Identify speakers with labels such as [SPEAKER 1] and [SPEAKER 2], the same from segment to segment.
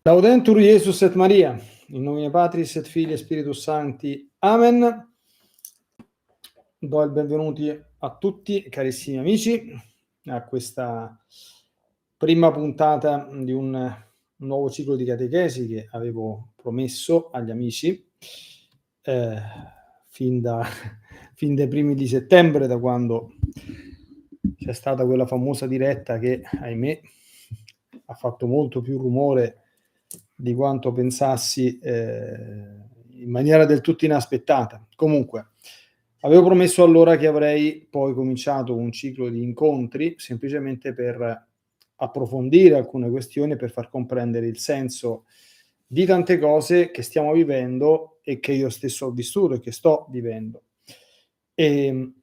[SPEAKER 1] Laudetur Jesus et Maria, in nomine Patris et Filii et Spiritus Sancti. Amen. Do il benvenuti a tutti, carissimi amici, a questa prima puntata di un nuovo ciclo di catechesi che avevo promesso agli amici fin dai primi di settembre, da quando c'è stata quella famosa diretta che, ahimè, ha fatto molto più rumore di quanto pensassi in maniera del tutto inaspettata. Comunque, avevo promesso allora che avrei poi cominciato un ciclo di incontri semplicemente per approfondire alcune questioni, per far comprendere il senso di tante cose che stiamo vivendo e che io stesso ho vissuto e che sto vivendo. E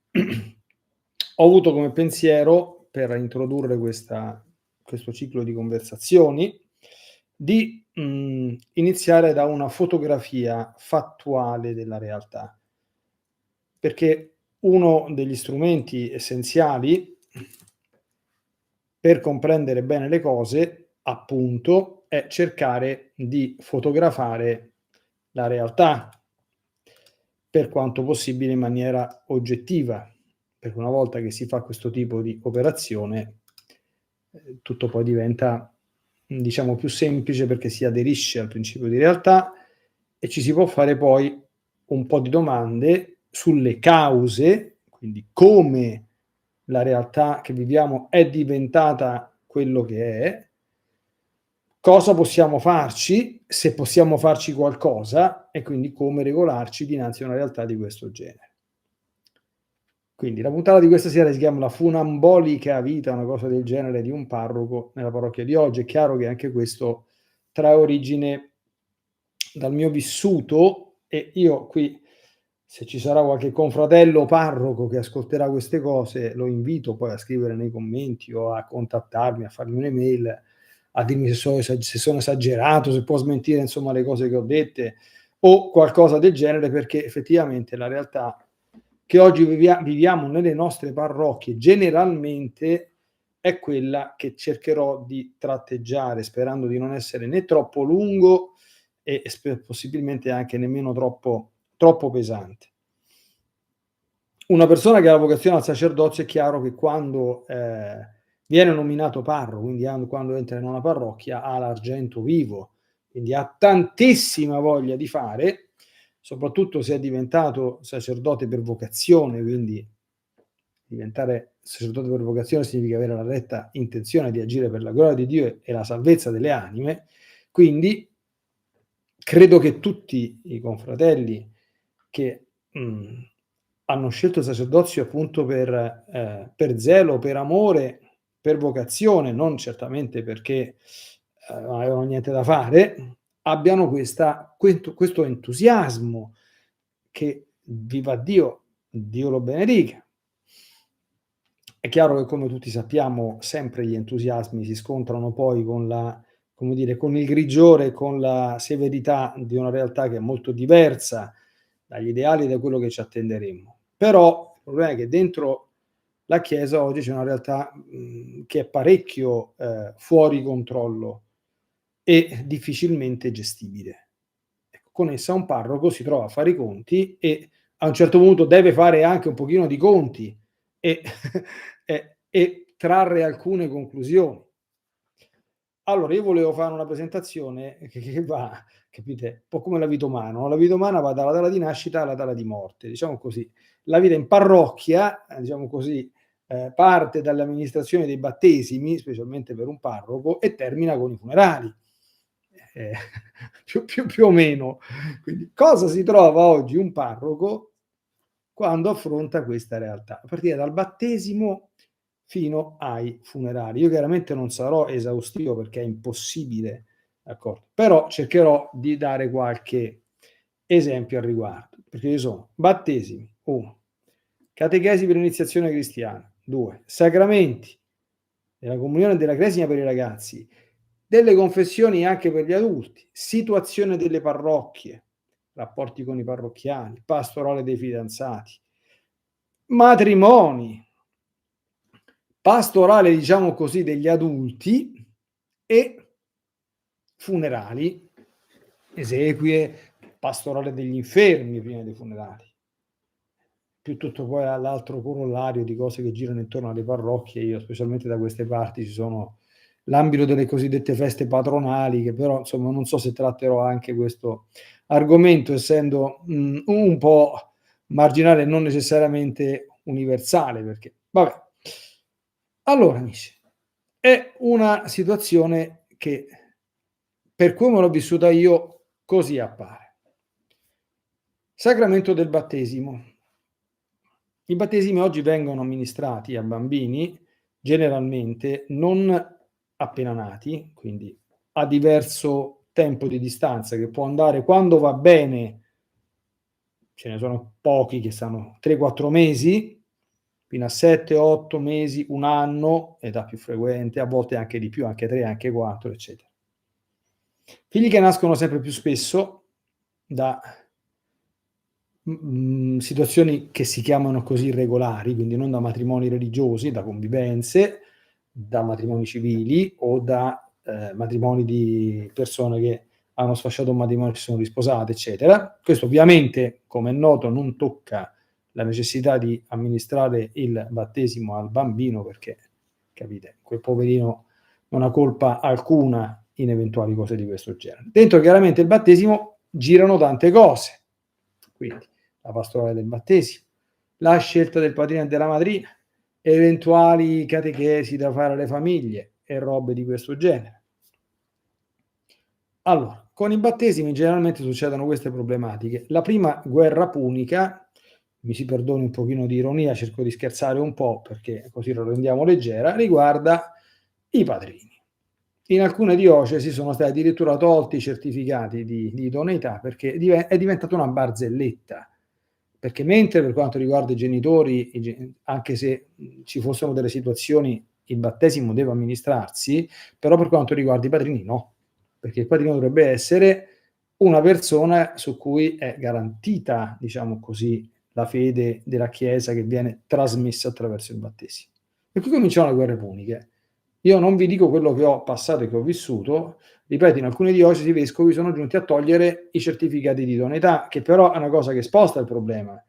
[SPEAKER 1] ho avuto come pensiero, per introdurre questo ciclo di conversazioni, di iniziare da una fotografia fattuale della realtà, perché uno degli strumenti essenziali per comprendere bene le cose, appunto, è cercare di fotografare la realtà per quanto possibile in maniera oggettiva, perché una volta che si fa questo tipo di operazione tutto poi diventa, diciamo, più semplice, perché si aderisce al principio di realtà e ci si può fare poi un po' di domande sulle cause, quindi come la realtà che viviamo è diventata quello che è, cosa possiamo farci, se possiamo farci qualcosa, e quindi come regolarci dinanzi a una realtà di questo genere. Quindi la puntata di questa sera si chiama La funambolica vita, una cosa del genere, di un parroco nella parrocchia di oggi. È chiaro che anche questo trae origine dal mio vissuto, e io qui, se ci sarà qualche confratello parroco che ascolterà queste cose, lo invito poi a scrivere nei commenti o a contattarmi, a farmi un'email, a dirmi se sono esagerato, se può smentire insomma le cose che ho dette o qualcosa del genere, perché effettivamente la realtà che oggi viviamo nelle nostre parrocchie generalmente è quella che cercherò di tratteggiare, sperando di non essere né troppo lungo e possibilmente anche nemmeno troppo pesante. Una persona che ha la vocazione al sacerdozio, è chiaro che quando viene nominato parroco, quindi quando entra in una parrocchia, ha l'argento vivo, quindi ha tantissima voglia di fare, soprattutto se è diventato sacerdote per vocazione. Quindi diventare sacerdote per vocazione significa avere la retta intenzione di agire per la gloria di Dio e la salvezza delle anime. Quindi credo che tutti i confratelli che hanno scelto il sacerdozio appunto per zelo, per amore, per vocazione, non certamente perché non avevano niente da fare, abbiano questo entusiasmo che, viva Dio, Dio lo benedica. È chiaro che, come tutti sappiamo, sempre gli entusiasmi si scontrano poi con il grigiore e con la severità di una realtà che è molto diversa dagli ideali e da quello che ci attenderemmo. Però il problema è che dentro la Chiesa oggi c'è una realtà che è parecchio fuori controllo e difficilmente gestibile. Con essa un parroco si trova a fare i conti e a un certo punto deve fare anche un pochino di conti e e trarre alcune conclusioni. Allora, io volevo fare una presentazione che va, capite, un po' come la vita umana, no, la vita umana va dalla data di nascita alla data di morte, diciamo così. La vita in parrocchia, diciamo così, parte dall'amministrazione dei battesimi, specialmente per un parroco, e termina con i funerali. Più o meno. Quindi cosa si trova oggi un parroco quando affronta questa realtà? A partire dal battesimo fino ai funerali. Io chiaramente non sarò esaustivo perché è impossibile, d'accordo? Però cercherò di dare qualche esempio al riguardo, perché ci sono battesimi, 1, catechesi per l'iniziazione cristiana, 2, sacramenti della comunione e della cresima per i ragazzi, delle confessioni anche per gli adulti, situazione delle parrocchie, rapporti con i parrocchiani, pastorale dei fidanzati, matrimoni, pastorale, diciamo così, degli adulti e funerali, esequie, pastorale degli infermi prima dei funerali, più tutto poi all'altro corollario di cose che girano intorno alle parrocchie. Io, specialmente da queste parti, ci sono l'ambito delle cosiddette feste patronali, che però insomma non so se tratterò anche questo argomento, essendo un po' marginale e non necessariamente universale, perché vabbè. Allora amici, è una situazione che, per come l'ho vissuta io, così appare. Sacramento del battesimo. I battesimi oggi vengono amministrati a bambini generalmente non appena nati, quindi a diverso tempo di distanza, che può andare, quando va bene, ce ne sono pochi che stanno 3-4 mesi, fino a 7-8 mesi, 1 anno, età più frequente, a volte anche di più, anche 3, anche 4, eccetera. Figli che nascono sempre più spesso da situazioni che si chiamano così irregolari, quindi non da matrimoni religiosi, da convivenze, da matrimoni civili o da matrimoni di persone che hanno sfasciato un matrimonio e si sono risposate, eccetera. Questo ovviamente, come è noto, non tocca la necessità di amministrare il battesimo al bambino, perché, capite, quel poverino non ha colpa alcuna in eventuali cose di questo genere. Dentro chiaramente il battesimo girano tante cose, quindi la pastorale del battesimo, la scelta del padrino e della madrina, eventuali catechesi da fare alle famiglie e robe di questo genere. Allora, con i battesimi generalmente succedono queste problematiche. La prima guerra punica, mi si perdoni un pochino di ironia, cerco di scherzare un po' perché così lo rendiamo leggera, riguarda i padrini. In alcune diocesi sono stati addirittura tolti i certificati di idoneità perché è diventata una barzelletta. Perché mentre per quanto riguarda i genitori, anche se ci fossero delle situazioni, il battesimo deve amministrarsi, però per quanto riguarda i padrini no, perché il padrino dovrebbe essere una persona su cui è garantita, diciamo così, la fede della Chiesa che viene trasmessa attraverso il battesimo. E qui cominciano le guerre puniche. Io non vi dico quello che ho passato e che ho vissuto, ripeto, in alcune diocesi i vescovi sono giunti a togliere i certificati di idoneità, che però è una cosa che sposta il problema,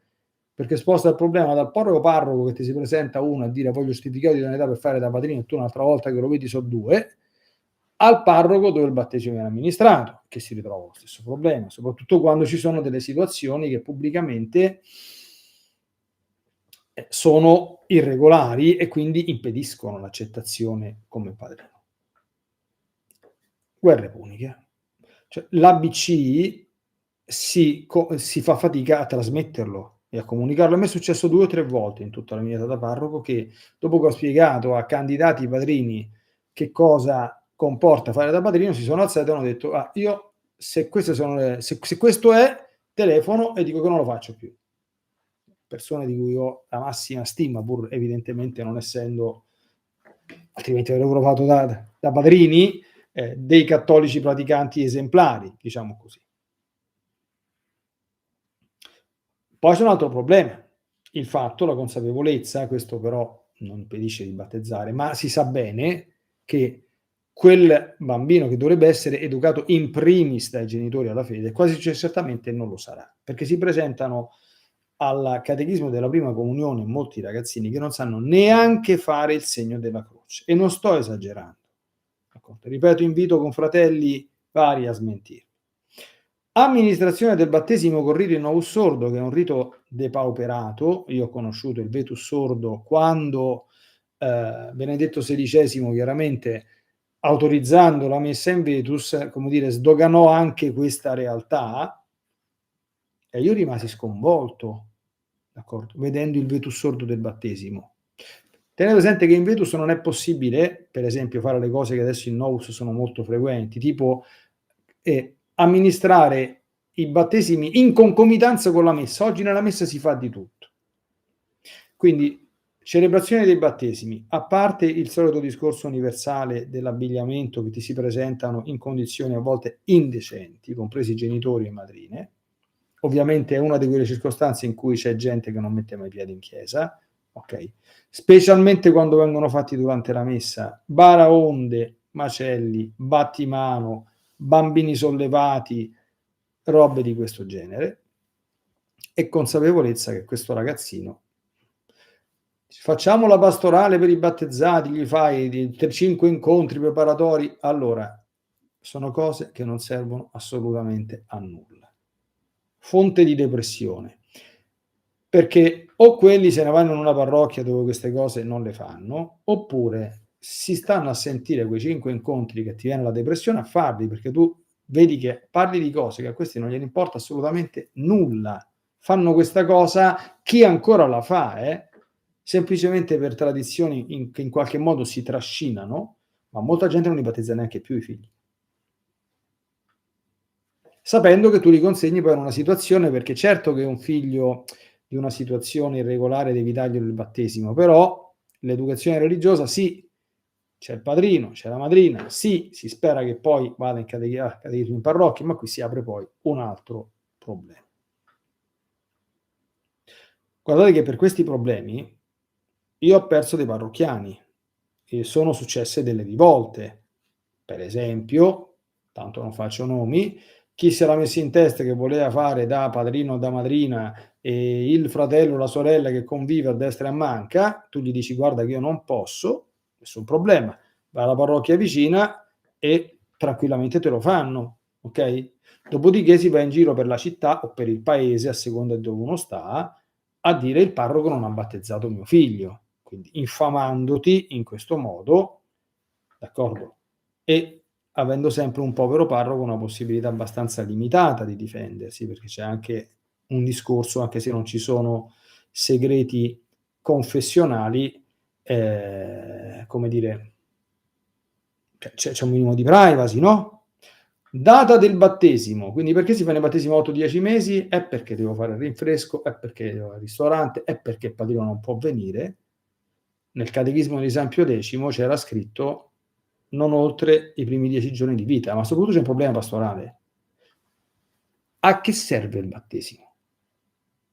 [SPEAKER 1] perché sposta il problema dal povero parroco che ti si presenta uno a dire voglio il certificato di idoneità per fare da padrino e tu un'altra volta che lo vedi so due, al parroco dove il battesimo viene amministrato, che si ritrova lo stesso problema, soprattutto quando ci sono delle situazioni che pubblicamente sono irregolari e quindi impediscono l'accettazione come padrino. Guerre puniche. Cioè, l'ABC si fa fatica a trasmetterlo e a comunicarlo. A me è successo 2 o 3 volte in tutta la mia vita da parroco che, dopo che ho spiegato a candidati padrini che cosa comporta fare da padrino, si sono alzati e hanno detto: "Ah, io se questo è, telefono e dico che non lo faccio più". Persone di cui ho la massima stima, pur evidentemente non essendo, altrimenti avrei provato da padrini, dei cattolici praticanti esemplari, diciamo così. Poi c'è un altro problema, il fatto, la consapevolezza, questo però non impedisce di battezzare, ma si sa bene che quel bambino che dovrebbe essere educato in primis dai genitori alla fede, quasi certamente non lo sarà, perché si presentano al catechismo della prima comunione molti ragazzini che non sanno neanche fare il segno della croce, e non sto esagerando. D'accordo? Ripeto, invito confratelli vari a smentire. Amministrazione del battesimo con rito in novus sordo, che è un rito depauperato. Io ho conosciuto il vetus sordo quando Benedetto XVI, chiaramente autorizzando la messa in vetus, come dire, sdoganò anche questa realtà, e io rimasi sconvolto, d'accordo, vedendo il vetus sordo del battesimo. Tenete presente che in vetus non è possibile, per esempio, fare le cose che adesso in novus sono molto frequenti, tipo amministrare i battesimi in concomitanza con la messa. Oggi nella messa si fa di tutto. Quindi, celebrazione dei battesimi, a parte il solito discorso universale dell'abbigliamento, che ti si presentano in condizioni a volte indecenti, compresi genitori e madrine. Ovviamente è una di quelle circostanze in cui c'è gente che non mette mai piedi in chiesa, ok? Specialmente quando vengono fatti durante la messa, baraonde, macelli, battimano, bambini sollevati, robe di questo genere, e consapevolezza che questo ragazzino, facciamo la pastorale per i battezzati, gli fai 5 incontri preparatori, allora sono cose che non servono assolutamente a nulla. Fonte di depressione, perché o quelli se ne vanno in una parrocchia dove queste cose non le fanno, oppure si stanno a sentire quei 5 incontri che ti viene la depressione a farli, perché tu vedi che parli di cose che a questi non gliene importa assolutamente nulla. Fanno questa cosa, chi ancora la fa, semplicemente per tradizioni che in qualche modo si trascinano, ma molta gente non li battezza neanche più i figli. Sapendo che tu li consegni poi in una situazione, perché certo che un figlio di una situazione irregolare devi darglielo il battesimo, però l'educazione religiosa sì, c'è il padrino, c'è la madrina, sì, si spera che poi vada in catechismo in parrocchia, ma qui si apre poi un altro problema. Guardate che per questi problemi io ho perso dei parrocchiani e sono successe delle rivolte. Per esempio, tanto non faccio nomi, chi si era messo in testa che voleva fare da padrino o da madrina il fratello o la sorella che convive a destra e a manca, tu gli dici guarda che io non posso, nessun problema, vai alla parrocchia vicina e tranquillamente te lo fanno, ok? Dopodiché si va in giro per la città o per il paese, a seconda di dove uno sta, a dire il parroco non ha battezzato mio figlio, quindi infamandoti in questo modo, d'accordo? E avendo sempre un povero parroco una possibilità abbastanza limitata di difendersi, perché c'è anche un discorso, anche se non ci sono segreti confessionali, come dire, c'è un minimo di privacy, no? Data del battesimo, quindi perché si fa il battesimo a 8-10 mesi? È perché devo fare il rinfresco, è perché devo al ristorante, è perché il padrino non può venire. Nel catechismo di San Pio X c'era scritto non oltre i primi 10 giorni di vita, ma soprattutto c'è un problema pastorale. A che serve il battesimo?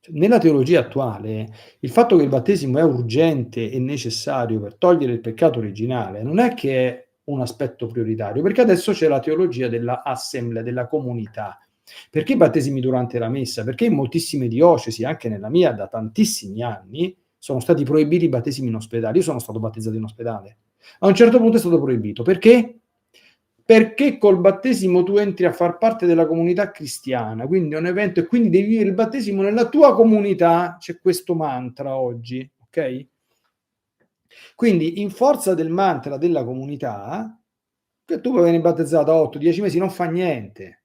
[SPEAKER 1] Nella teologia attuale, il fatto che il battesimo è urgente e necessario per togliere il peccato originale non è che è un aspetto prioritario, perché adesso c'è la teologia della assemblea, della comunità. Perché i battesimi durante la messa? Perché in moltissime diocesi, anche nella mia da tantissimi anni, sono stati proibiti i battesimi in ospedale. Io sono stato battezzato in ospedale. A un certo punto è stato proibito. Perché? Perché col battesimo tu entri a far parte della comunità cristiana, quindi è un evento e quindi devi vivere il battesimo nella tua comunità, c'è questo mantra oggi, ok? Quindi in forza del mantra della comunità, che tu puoi venire battezzato a 8-10 mesi, non fa niente,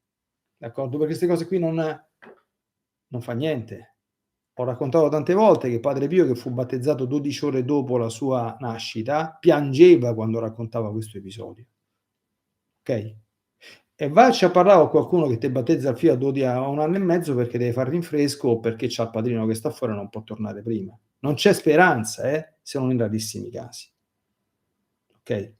[SPEAKER 1] d'accordo? Perché queste cose qui non fa niente. Ho raccontato tante volte che Padre Pio, che fu battezzato 12 ore dopo la sua nascita, piangeva quando raccontava questo episodio. Ok? E vacci a parlare con qualcuno che te battezza il figlio a 1 anno e mezzo perché deve fare rinfresco o perché c'ha il padrino che sta fuori e non può tornare prima. Non c'è speranza, se non in rarissimi casi. Ok?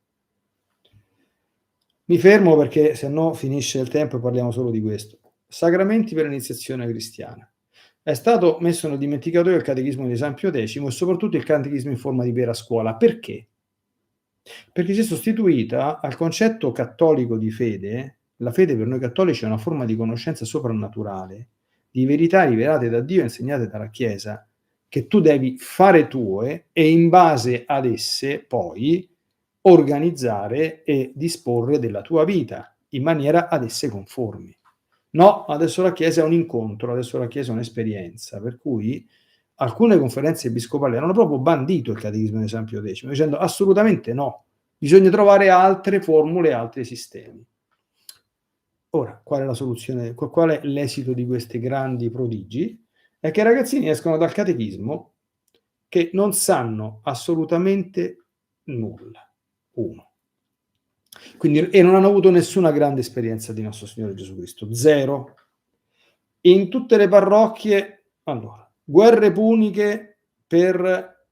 [SPEAKER 1] Mi fermo perché se no finisce il tempo e parliamo solo di questo. Sacramenti per l'iniziazione cristiana. È stato messo nel dimenticatoio il catechismo di San Pio X e soprattutto il catechismo in forma di vera scuola. Perché? Perché si è sostituita al concetto cattolico di fede. La fede per noi cattolici è una forma di conoscenza soprannaturale, di verità rivelate da Dio e insegnate dalla Chiesa, che tu devi fare tue e in base ad esse poi organizzare e disporre della tua vita in maniera ad esse conformi. No, adesso la Chiesa è un incontro, adesso la Chiesa è un'esperienza, per cui alcune conferenze episcopali hanno proprio bandito il catechismo di San Pio X, dicendo assolutamente no, bisogna trovare altre formule, altri sistemi. Ora, qual è la soluzione? Qual è l'esito di questi grandi prodigi? È che i ragazzini escono dal catechismo che non sanno assolutamente nulla. Uno. Quindi, e non hanno avuto nessuna grande esperienza di nostro Signore Gesù Cristo. Zero. In tutte le parrocchie, allora, guerre puniche per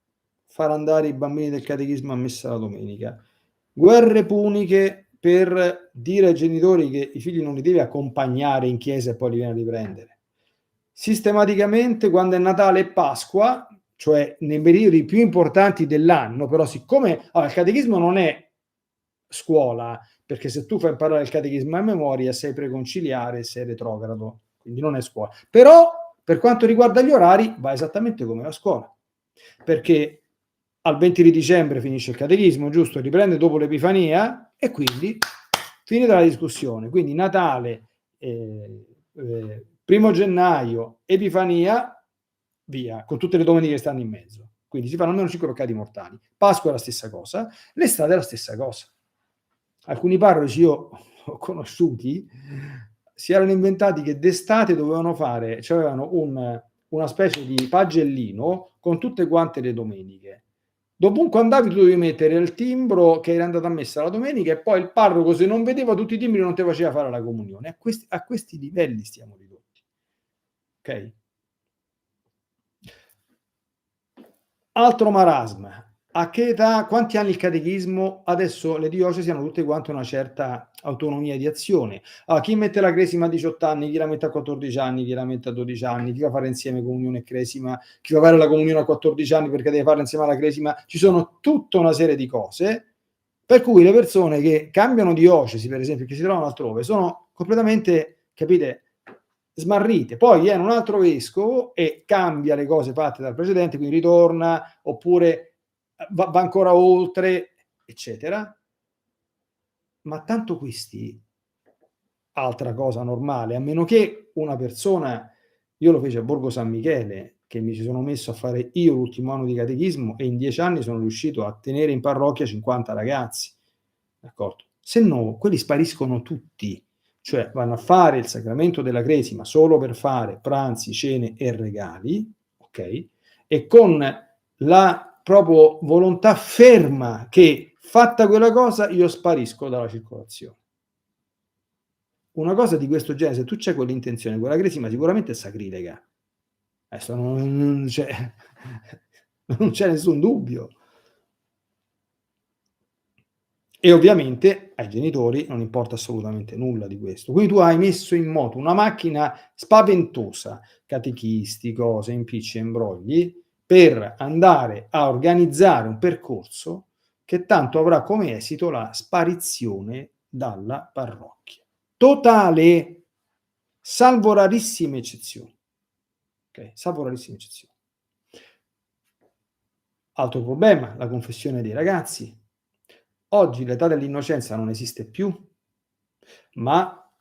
[SPEAKER 1] far andare i bambini del catechismo a messa la domenica. Guerre puniche per dire ai genitori che i figli non li devi accompagnare in chiesa e poi li viene a riprendere. Sistematicamente, quando è Natale e Pasqua, cioè nei periodi più importanti dell'anno, però siccome il catechismo non è scuola, perché se tu fai imparare il catechismo a memoria sei preconciliare, sei retrogrado, quindi non è scuola. Però per quanto riguarda gli orari va esattamente come la scuola, perché al 20 di dicembre finisce il catechismo, giusto? Riprende dopo l'Epifania e quindi finita la discussione. Quindi Natale, 1 gennaio, Epifania, via, con tutte le domeniche che stanno in mezzo. Quindi si fanno almeno 5 peccati mortali. Pasqua è la stessa cosa, l'estate è la stessa cosa. Alcuni parroci io ho conosciuti, si erano inventati che d'estate dovevano fare, cioè avevano una specie di pagellino con tutte quante le domeniche. Dovunque andavi tu dovevi mettere il timbro che era andato a messa la domenica e poi il parroco, se non vedeva tutti i timbri, non ti faceva fare la comunione. A questi livelli stiamo ridotti. Ok? Altro marasma. A che età, quanti anni il catechismo? Adesso le diocesi hanno tutte quante una certa autonomia di azione. Chi mette la cresima a 18 anni, chi la mette a 14 anni, chi la mette a 12 anni, chi va a fare insieme comunione e cresima, chi va a fare la comunione a 14 anni perché deve farla insieme alla cresima. Ci sono tutta una serie di cose per cui le persone che cambiano diocesi, per esempio, che si trovano altrove, sono completamente, capite, smarrite. Poi viene un altro vescovo e cambia le cose fatte dal precedente, quindi ritorna, oppure va ancora oltre, eccetera. Ma tanto questi, altra cosa normale, a meno che una persona, io lo feci a Borgo San Michele, che mi ci sono messo a fare io l'ultimo anno di catechismo e in 10 anni sono riuscito a tenere in parrocchia 50 ragazzi, d'accordo? Se no, quelli spariscono tutti, cioè vanno a fare il sacramento della cresima solo per fare pranzi, cene e regali, ok? E con la proprio volontà ferma che fatta quella cosa io sparisco dalla circolazione. Una cosa di questo genere, se tu c'hai quell'intenzione, quella cresima sicuramente è sacrilega. Adesso non c'è nessun dubbio. E ovviamente ai genitori non importa assolutamente nulla di questo. Quindi tu hai messo in moto una macchina spaventosa, catechisti, cose, impicci e imbrogli, per andare a organizzare un percorso che tanto avrà come esito la sparizione dalla parrocchia. Totale, salvo rarissime eccezioni. Okay? Salvo rarissime eccezioni. Altro problema, la confessione dei ragazzi. Oggi l'età dell'innocenza non esiste più, ma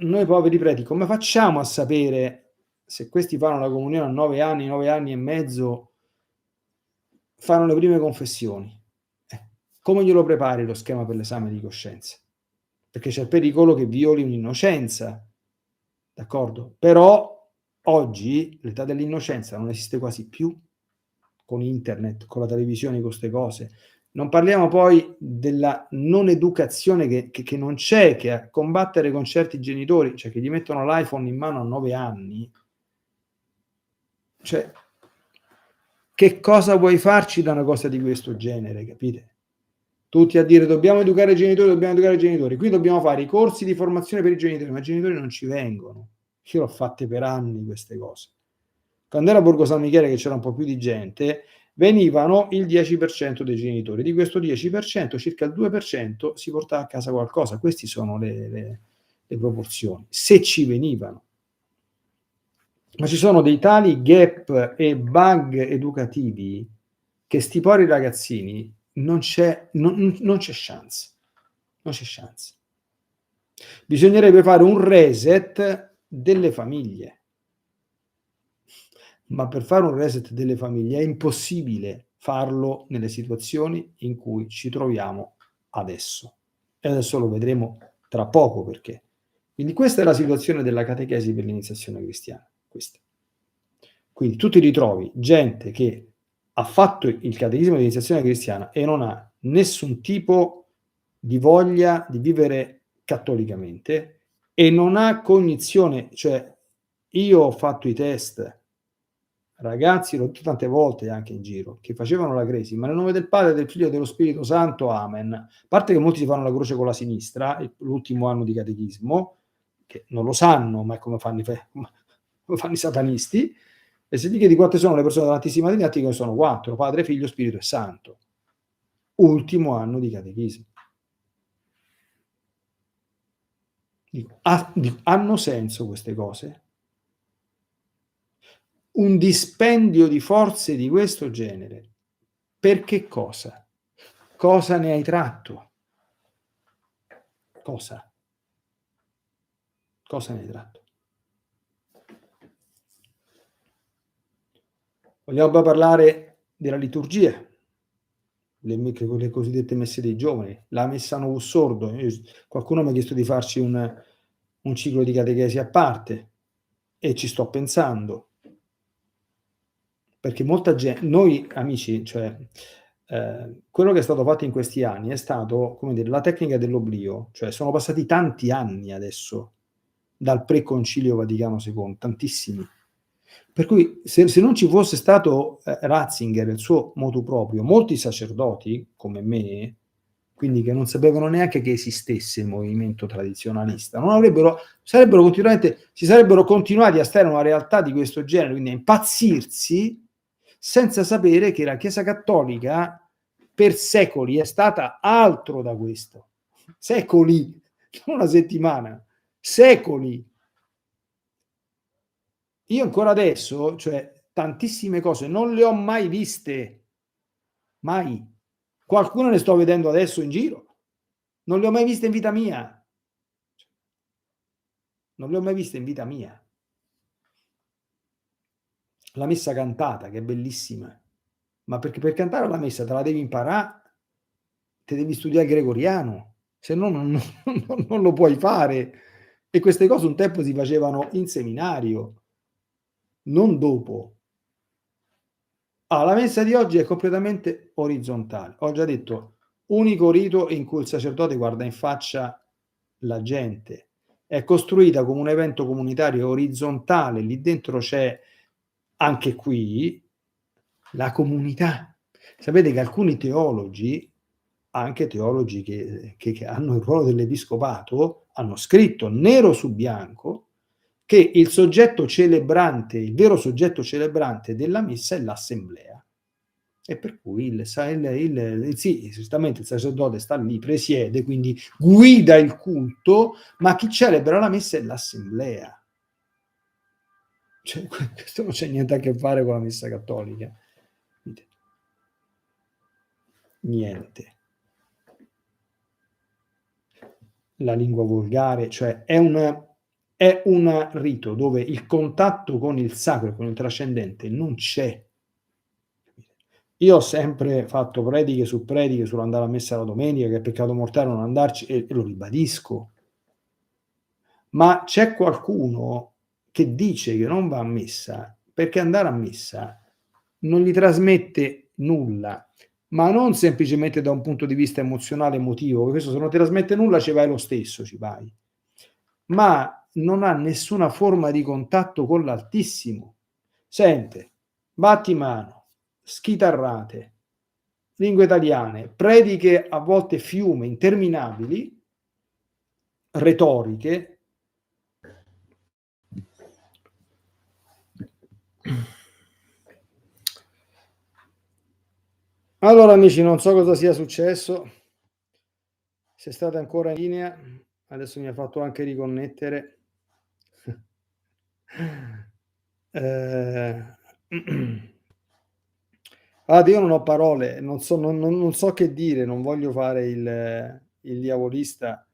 [SPEAKER 1] noi poveri preti come facciamo a sapere se questi fanno la comunione a 9 anni e mezzo, fanno le prime confessioni? Come glielo prepari lo schema per l'esame di coscienza? Perché c'è il pericolo che violi un'innocenza, d'accordo? Però oggi l'età dell'innocenza non esiste quasi più, con internet, con la televisione, con queste cose. Non parliamo poi della non educazione che non c'è, che a combattere con certi genitori, cioè che gli mettono l'iPhone in mano a 9 anni. Cioè, che cosa vuoi farci da una cosa di questo genere, capite? Tutti a dire dobbiamo educare i genitori, qui dobbiamo fare i corsi di formazione per i genitori, ma i genitori non ci vengono. Io l'ho fatte per anni queste cose. Quando era a Borgo San Michele, che c'era un po' più di gente, venivano il 10% dei genitori. Di questo 10%, circa il 2% si portava a casa qualcosa. Queste sono le proporzioni, se ci venivano. Ma ci sono dei tali gap e bug educativi che sti poveri ragazzini non c'è chance. Non c'è chance. Bisognerebbe fare un reset delle famiglie. Ma per fare un reset delle famiglie è impossibile farlo nelle situazioni in cui ci troviamo adesso. E adesso lo vedremo tra poco perché. Quindi questa è la situazione della catechesi per l'iniziazione cristiana. Questa. Quindi tu ti ritrovi gente che ha fatto il catechismo di iniziazione cristiana e non ha nessun tipo di voglia di vivere cattolicamente e non ha cognizione, cioè io ho fatto i test, ragazzi, l'ho detto tante volte anche in giro, che facevano la cresima, nel nome del Padre, del Figlio e dello Spirito Santo, amen. A parte che molti si fanno la croce con la sinistra, l'ultimo anno di catechismo, che non lo sanno, ma è come fanno i satanisti, e se gli chiedi quante sono le persone dell'Antissima Trinità, ti sono 4, Padre, Figlio, Spirito e Santo. Ultimo anno di catechismo. Hanno senso queste cose? Un dispendio di forze di questo genere, per che cosa? Cosa ne hai tratto? Cosa? Cosa ne hai tratto? Vogliamo parlare della liturgia, le cosiddette messe dei giovani, la messa novus sordo. Qualcuno mi ha chiesto di farci un ciclo di catechesi a parte e ci sto pensando. Perché molta noi amici, cioè, quello che è stato fatto in questi anni è stato, come dire, la tecnica dell'oblio, cioè sono passati tanti anni adesso dal pre-concilio Vaticano II, tantissimi. Per cui se non ci fosse stato Ratzinger e il suo motu proprio, molti sacerdoti come me, quindi che non sapevano neanche che esistesse il movimento tradizionalista, non avrebbero, si sarebbero continuati a stare in una realtà di questo genere, quindi a impazzirsi senza sapere che la Chiesa Cattolica per secoli è stata altro da questo. Secoli, non una settimana, secoli. Io ancora adesso, cioè, tantissime cose non le ho mai viste, mai. Qualcuno ne sto vedendo adesso in giro, non le ho mai viste in vita mia. Non le ho mai viste in vita mia. La messa cantata, che è bellissima, ma perché per cantare la messa te la devi imparare, te devi studiare il gregoriano, se no non lo puoi fare. E queste cose un tempo si facevano in seminario, non dopo. La messa di oggi è completamente orizzontale. Ho già detto, unico rito in cui il sacerdote guarda in faccia la gente. È costruita come un evento comunitario orizzontale, lì dentro c'è anche qui la comunità. Sapete che alcuni teologi, anche teologi che hanno il ruolo dell'episcopato, hanno scritto nero su bianco che il soggetto celebrante, il vero soggetto celebrante della messa è l'assemblea. E per cui sì, giustamente il sacerdote sta lì, presiede, quindi guida il culto, ma chi celebra la messa è l'assemblea. Cioè, questo non c'è niente a che fare con la messa cattolica. Niente. La lingua volgare, cioè è un rito dove il contatto con il sacro, con il trascendente non c'è. Io ho sempre fatto prediche su prediche sull'andare a messa la domenica, che è peccato mortale non andarci, e lo ribadisco. Ma c'è qualcuno che dice che non va a messa perché andare a messa non gli trasmette nulla, ma non semplicemente da un punto di vista emozionale, emotivo, perché questo se non ti trasmette nulla ci vai lo stesso, ci vai, ma non ha nessuna forma di contatto con l'Altissimo. Sente, battimano, schitarrate, lingue italiane, prediche a volte fiume interminabili, retoriche. Allora amici, non so cosa sia successo, se state ancora in linea, adesso mi ha fatto anche riconnettere. Guardate, io non ho parole, non so che dire, non voglio fare il diavolista,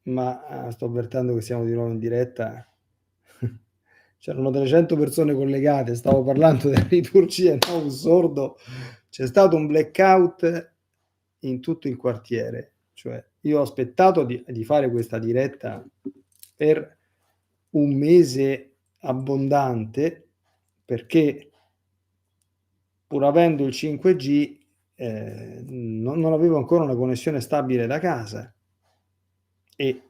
[SPEAKER 1] ma sto avvertendo che siamo di nuovo in diretta. C'erano 300 persone collegate, stavo parlando della liturgia novus sordo, c'è stato un blackout in tutto il quartiere, cioè io ho aspettato di fare questa diretta per un mese abbondante, perché pur avendo il 5G non avevo ancora una connessione stabile da casa e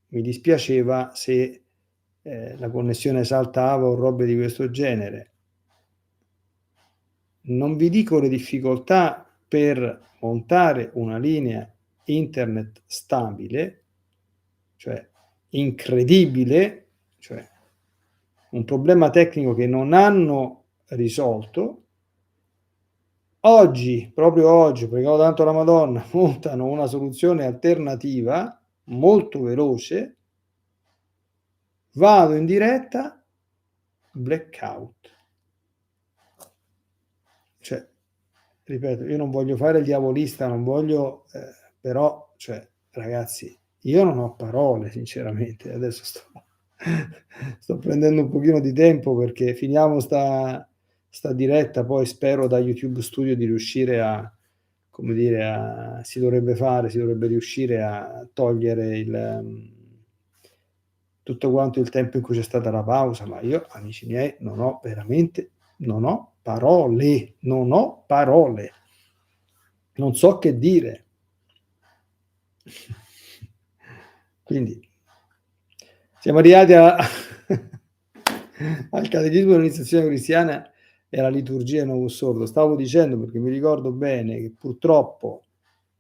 [SPEAKER 1] mi dispiaceva se la connessione saltava o robe di questo genere. Non vi dico le difficoltà per montare una linea internet stabile, cioè incredibile, cioè un problema tecnico che non hanno risolto. Oggi, proprio oggi, pregavo tanto la Madonna, montano una soluzione alternativa, molto veloce, vado in diretta, blackout. Cioè, ripeto, io non voglio fare il diavolista, non voglio, però, cioè, ragazzi, io non ho parole sinceramente. Adesso sto prendendo un pochino di tempo perché finiamo sta diretta, poi spero da YouTube Studio di riuscire a, come dire, si dovrebbe riuscire a togliere tutto quanto il tempo in cui c'è stata la pausa, ma io, amici miei, non ho parole, non ho parole. Non so che dire. Quindi siamo arrivati al catechismo dell'iniziazione cristiana e alla liturgia Novus Ordo. Stavo dicendo, perché mi ricordo bene, che purtroppo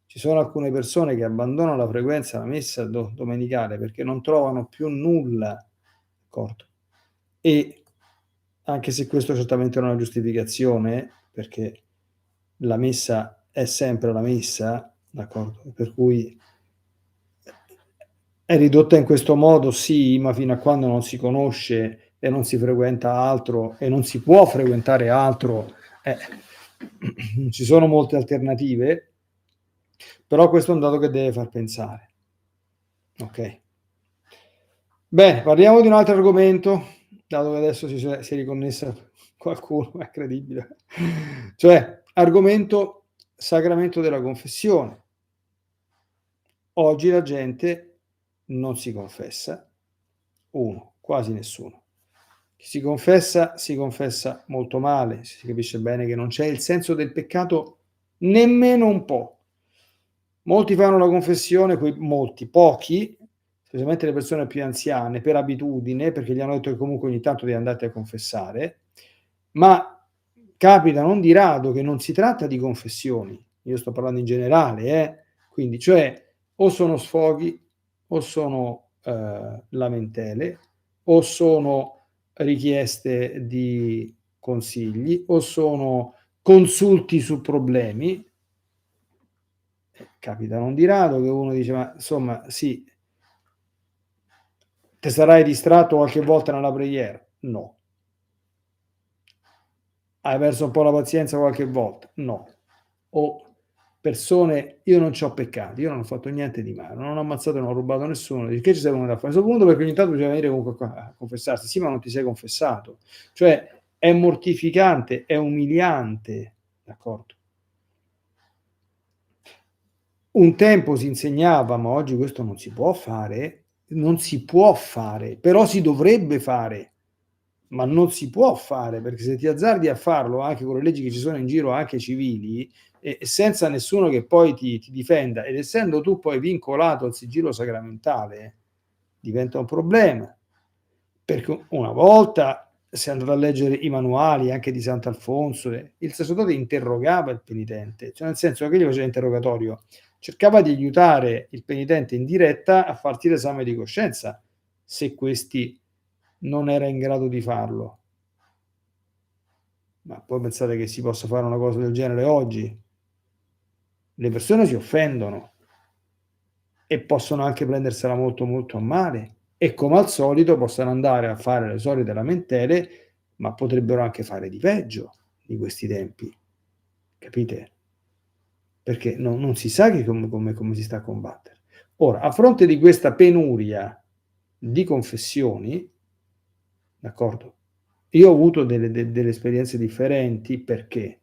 [SPEAKER 1] ci sono alcune persone che abbandonano la frequenza della messa domenicale perché non trovano più nulla, d'accordo? E anche se questo certamente non è una giustificazione, perché la messa è sempre la messa, d'accordo? Per cui è ridotta in questo modo, sì, ma fino a quando non si conosce e non si frequenta altro e non si può frequentare altro, ci sono molte alternative, però questo è un dato che deve far pensare. Ok. Bene, parliamo di un altro argomento, dato che adesso si è riconnessa qualcuno, è incredibile. Cioè, argomento sacramento della confessione. Oggi la gente non si confessa, quasi nessuno. Chi si confessa molto male, si capisce bene che non c'è il senso del peccato nemmeno un po'. Molti fanno la confessione, pochi, specialmente le persone più anziane, per abitudine, perché gli hanno detto che comunque ogni tanto devi andarti a confessare, ma capita non di rado che non si tratta di confessioni, io sto parlando in generale, quindi cioè o sono sfoghi o sono lamentele o sono richieste di consigli o sono consulti su problemi. Capita non di rado che uno dice: ma insomma, sì, te sarai distratto qualche volta nella preghiera? No. Hai perso un po' la pazienza qualche volta? No. O persone, io non c'ho peccati, io non ho fatto niente di male, non ho ammazzato, non ho rubato nessuno, di che ci sei venuto a fare? A questo punto, perché ogni tanto bisogna venire comunque a confessarsi, sì, ma non ti sei confessato. Cioè, è mortificante, è umiliante, d'accordo? Un tempo si insegnava, ma oggi questo non si può fare, però si dovrebbe fare, ma non si può fare, perché se ti azzardi a farlo anche con le leggi che ci sono in giro, anche civili, e senza nessuno che poi ti difenda, ed essendo tu poi vincolato al sigillo sacramentale, diventa un problema. Perché una volta, se andate a leggere i manuali anche di Sant'Alfonso, il sacerdote interrogava il penitente, cioè nel senso che gli faceva interrogatorio, cercava di aiutare il penitente in diretta a farti l'esame di coscienza, se questi non era in grado di farlo. Ma poi pensate che si possa fare una cosa del genere oggi? Le persone si offendono e possono anche prendersela molto molto a male e come al solito possono andare a fare le solite lamentele, ma potrebbero anche fare di peggio di questi tempi, capite? Perché non si sa che come si sta a combattere. Ora, a fronte di questa penuria di confessioni, d'accordo? Io ho avuto delle esperienze differenti perché?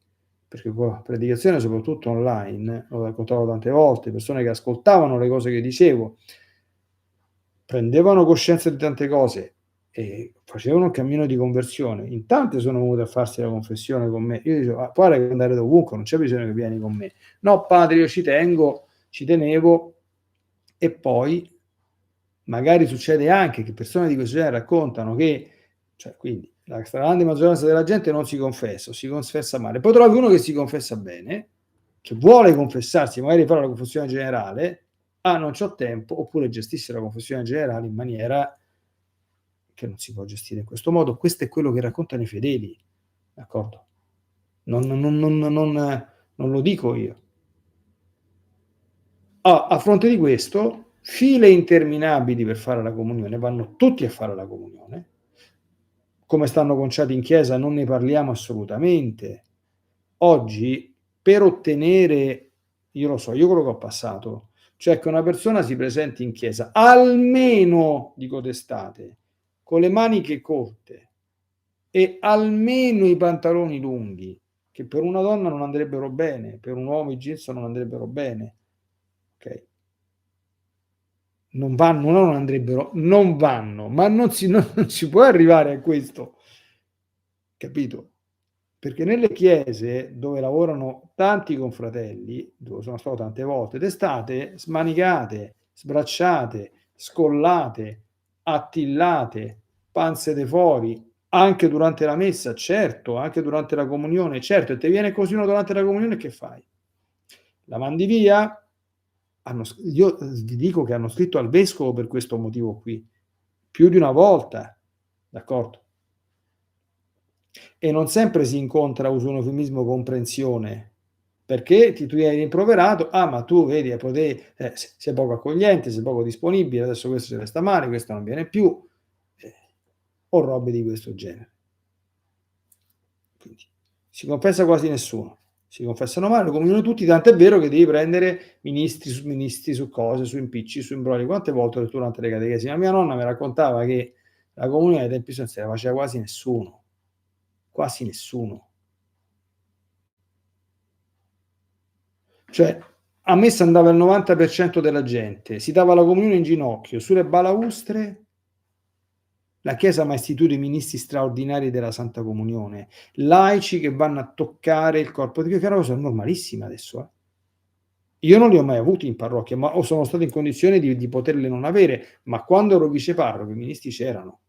[SPEAKER 1] Perché con la predicazione, soprattutto online, l'ho raccontato tante volte, persone che ascoltavano le cose che dicevo, prendevano coscienza di tante cose e facevano un cammino di conversione. In tante sono venute a farsi la confessione con me. Io dicevo: "Guarda che puoi andare dovunque, non c'è bisogno che vieni con me". "No padre, io ci tenevo". E poi magari succede anche che persone di questo genere raccontano che, cioè, quindi la stragrande maggioranza della gente non si confessa o si confessa male. Poi trovi uno che si confessa bene, che vuole confessarsi, magari fare la confessione generale, non c'ho tempo, oppure gestisce la confessione generale in maniera che non si può gestire in questo modo. Questo è quello che raccontano i fedeli, d'accordo? Non lo dico io. A fronte di questo, file interminabili per fare la comunione, vanno tutti a fare la comunione. Come stanno conciati in chiesa non ne parliamo assolutamente. Oggi per ottenere, io lo so, io quello che ho passato, cioè che una persona si presenti in chiesa almeno, dico d'estate, con le maniche corte e almeno i pantaloni lunghi, che per una donna non andrebbero bene, per un uomo i jeans non andrebbero bene, okay? Non andrebbero, non vanno, ma non si può arrivare a questo, capito? Perché nelle chiese dove lavorano tanti confratelli, dove sono stato tante volte, d'estate smanicate, sbracciate, scollate, attillate, panze de fuori, anche durante la messa, certo, anche durante la comunione, certo, e te viene così uno durante la comunione che fai? La mandi via? Io vi dico che hanno scritto al vescovo per questo motivo qui, più di una volta, d'accordo? E non sempre si incontra, uso un eufemismo, comprensione, perché tu vieni rimproverato, ma tu vedi, sei poco accogliente, sei poco disponibile, adesso questo se ne sta male, questo non viene più, o robe di questo genere. Quindi si confessa quasi nessuno, si confessano male, lo comunionano tutti, tant'è vero che devi prendere ministri su cose, su impicci, su imbrogli. Quante volte ho detto durante le catechesi? La mia nonna mi raccontava che la comunione ai tempi non se la faceva quasi nessuno, quasi nessuno. Cioè, a messa andava il 90% della gente, si dava la comunione in ginocchio, sulle balaustre. La Chiesa m'ha istituito i ministri straordinari della Santa Comunione, laici che vanno a toccare il corpo di Cristo, che è una cosa normalissima adesso, eh. Io non li ho mai avuti in parrocchia, ma o sono stato in condizione di poterle non avere, ma quando ero viceparroco i ministri c'erano.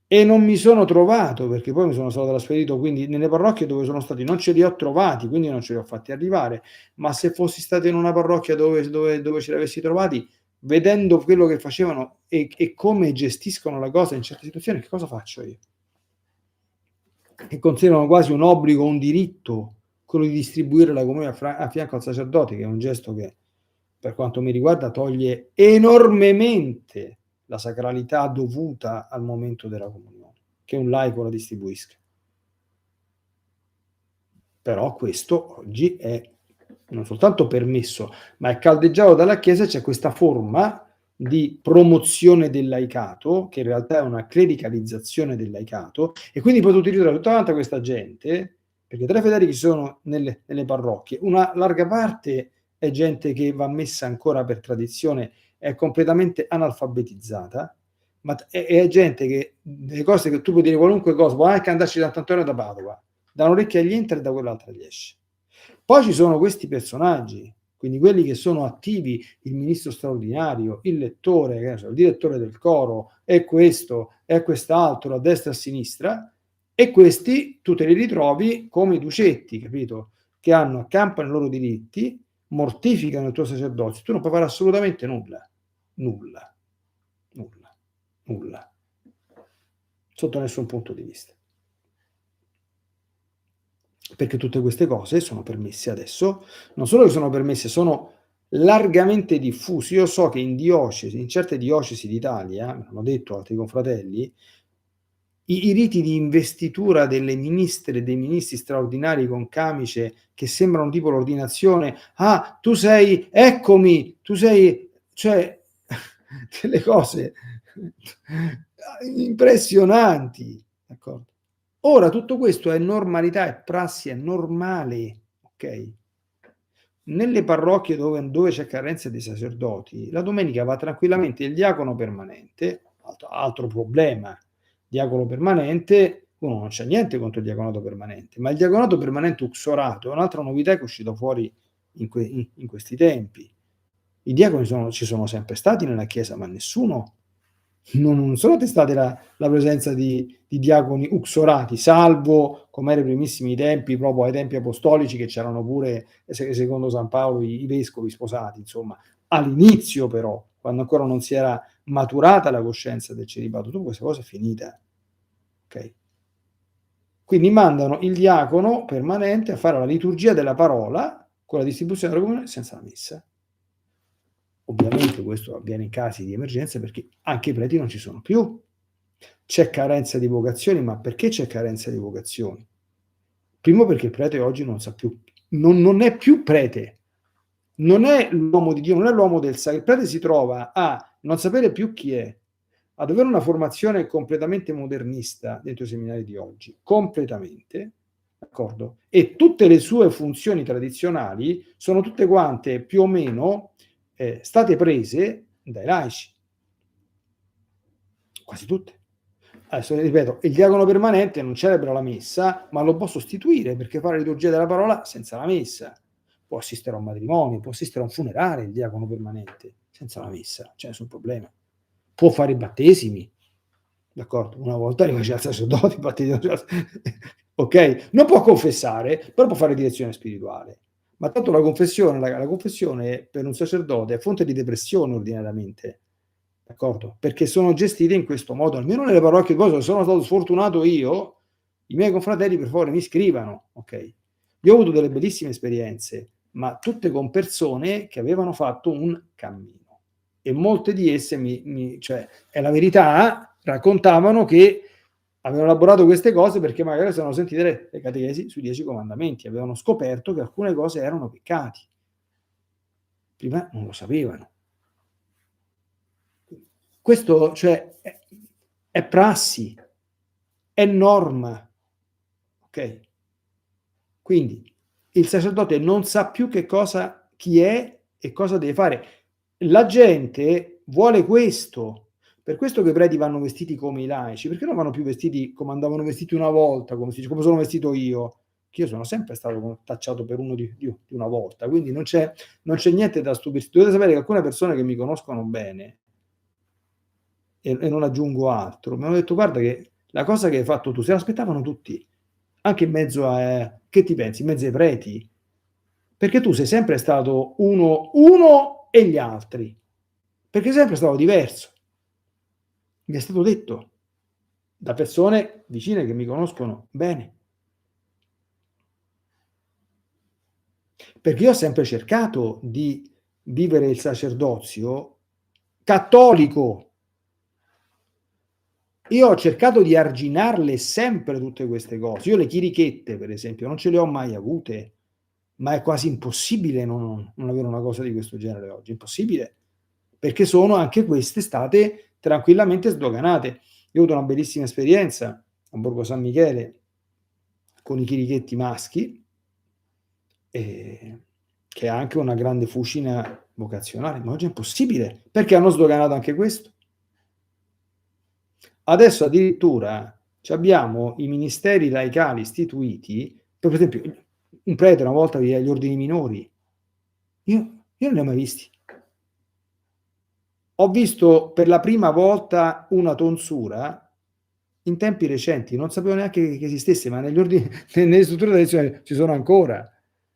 [SPEAKER 1] E non mi sono trovato, perché poi mi sono stato trasferito, quindi nelle parrocchie dove sono stati non ce li ho trovati, quindi non ce li ho fatti arrivare, ma se fossi stato in una parrocchia dove ce li avessi trovati, vedendo quello che facevano e come gestiscono la cosa in certe situazioni, che cosa faccio io? Che considerano quasi un obbligo, un diritto, quello di distribuire la comunione a fianco al sacerdote, che è un gesto che, per quanto mi riguarda, toglie enormemente la sacralità dovuta al momento della comunione, che un laico la distribuisca. Però questo oggi è non soltanto permesso, ma è caldeggiato dalla Chiesa. C'è questa forma di promozione del laicato, che in realtà è una clericalizzazione del laicato, e quindi poi tu ti ritrovi tutta quanta questa gente, perché tra i fedeli che sono nelle parrocchie, una larga parte è gente che va messa ancora per tradizione, è completamente analfabetizzata, ma è gente che delle cose che tu puoi dire qualunque cosa, può anche andarci da Sant'Antonio da Padova, da un'orecchia gli entra e da quell'altra gli esce. Poi ci sono questi personaggi, quindi quelli che sono attivi, il ministro straordinario, il lettore, il direttore del coro, e questo, e quest'altro, a destra e a sinistra, e questi tu te li ritrovi come i ducetti, capito? Che accampano i loro diritti, mortificano il tuo sacerdozio, tu non puoi fare assolutamente nulla, nulla, nulla, nulla, sotto nessun punto di vista. Perché tutte queste cose sono permesse adesso, non solo che sono permesse, sono largamente diffusi. Io so che in certe diocesi d'Italia, me l'hanno detto altri confratelli, i riti di investitura delle ministre e dei ministri straordinari con camice che sembrano tipo l'ordinazione, tu sei, eccomi, tu sei, cioè delle cose impressionanti, d'accordo? Ora tutto questo è normalità, è prassi, è normale, okay? Nelle parrocchie dove c'è carenza di sacerdoti, la domenica va tranquillamente il diacono permanente, altro problema, diacono permanente, uno non c'ha niente contro il diaconato permanente, ma il diaconato permanente uxorato è un'altra novità che è uscita fuori in questi tempi. I diaconi ci sono sempre stati nella Chiesa, ma nessuno non sono attestate la presenza di diaconi uxorati, salvo come era ai primissimi tempi, proprio ai tempi apostolici, che c'erano pure, secondo San Paolo, i vescovi sposati, insomma. All'inizio però, quando ancora non si era maturata la coscienza del celibato, tutta questa cosa è finita. Okay? Quindi mandano il diacono permanente a fare la liturgia della parola con la distribuzione della comunione senza la messa. Ovviamente questo avviene in casi di emergenza perché anche i preti non ci sono più. C'è carenza di vocazioni, ma perché c'è carenza di vocazioni? Primo perché il prete oggi non sa più, non è più prete, non è l'uomo di Dio, non è l'uomo del sacro. Il prete si trova a non sapere più chi è, ad avere una formazione completamente modernista dentro i seminari di oggi, completamente, d'accordo? E tutte le sue funzioni tradizionali sono tutte quante più o meno state prese dai laici, quasi tutte. Adesso ripeto, il diacono permanente non celebra la messa, ma lo può sostituire perché fa la liturgia della parola senza la messa. Può assistere a un matrimonio, può assistere a un funerale il diacono permanente senza la messa, c'è nessun problema. Può fare i battesimi, d'accordo? Una volta li faceva il sacerdote, i battesimi, ok? Non può confessare, però può fare direzione spirituale. Ma tanto la confessione per un sacerdote è fonte di depressione ordinariamente. D'accordo? Perché sono gestite in questo modo, almeno nelle parrocchie dove sono stato sfortunato io, i miei confratelli per favore mi scrivano, ok? Io ho avuto delle bellissime esperienze, ma tutte con persone che avevano fatto un cammino. E molte di esse, cioè, è la verità, raccontavano che avevano elaborato queste cose perché magari si erano sentite le catechesi sui 10 comandamenti, avevano scoperto che alcune cose erano peccati. Prima non lo sapevano. Questo, cioè, è prassi, è norma, ok? Quindi il sacerdote non sa più chi è e cosa deve fare. La gente vuole questo. Per questo che i preti vanno vestiti come i laici, perché non vanno più vestiti come andavano vestiti una volta, come sono vestito io, che io sono sempre stato tacciato per uno di una volta, quindi non c'è niente da stupirsi. Dovete sapere che alcune persone che mi conoscono bene, e non aggiungo altro, mi hanno detto guarda che la cosa che hai fatto tu, se l'aspettavano tutti, anche in mezzo a, che ti pensi, in mezzo ai preti, perché tu sei sempre stato uno e gli altri, perché sei sempre stato diverso, mi è stato detto da persone vicine che mi conoscono bene, perché io ho sempre cercato di vivere il sacerdozio cattolico. Io ho cercato di arginarle sempre tutte queste cose. Io le chirichette, per esempio, non ce le ho mai avute, ma è quasi impossibile non avere una cosa di questo genere oggi. Impossibile, perché sono anche queste state tranquillamente sdoganate. Io ho avuto una bellissima esperienza a Borgo San Michele con i chirichetti maschi, che ha anche una grande fucina vocazionale, ma oggi è impossibile, perché hanno sdoganato anche questo. Adesso addirittura abbiamo i ministeri laicali istituiti, per esempio un prete una volta via gli ordini minori, io non li ho mai visti. Ho visto per la prima volta una tonsura in tempi recenti, non sapevo neanche che esistesse, ma nelle strutture tradizionali ci sono ancora.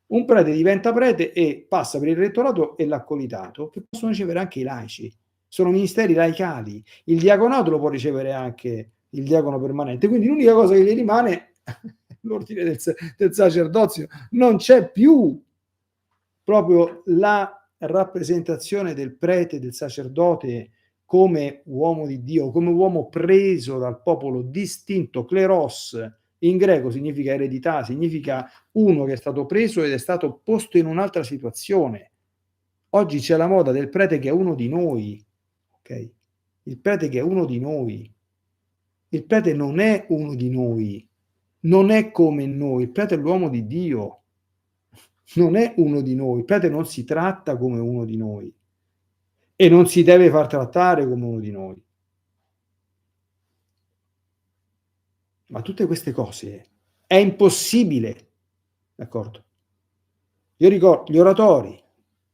[SPEAKER 1] Un prete diventa prete e passa per il rettorato e l'accolitato, che possono ricevere anche i laici. Sono ministeri laicali. Il diaconato lo può ricevere anche il diacono permanente. Quindi l'unica cosa che gli rimane è l'ordine del sacerdozio. Non c'è più proprio la rappresentazione del prete, del sacerdote come uomo di Dio, come uomo preso dal popolo, distinto, kleros, in greco significa eredità, significa uno che è stato preso ed è stato posto in un'altra situazione. Oggi c'è la moda del prete che è uno di noi, ok? Il prete che è uno di noi. Il prete non è uno di noi, non è come noi, il prete è l'uomo di Dio, non è uno di noi, il prete non si tratta come uno di noi e non si deve far trattare come uno di noi. Ma tutte queste cose è impossibile, d'accordo? Io ricordo gli oratori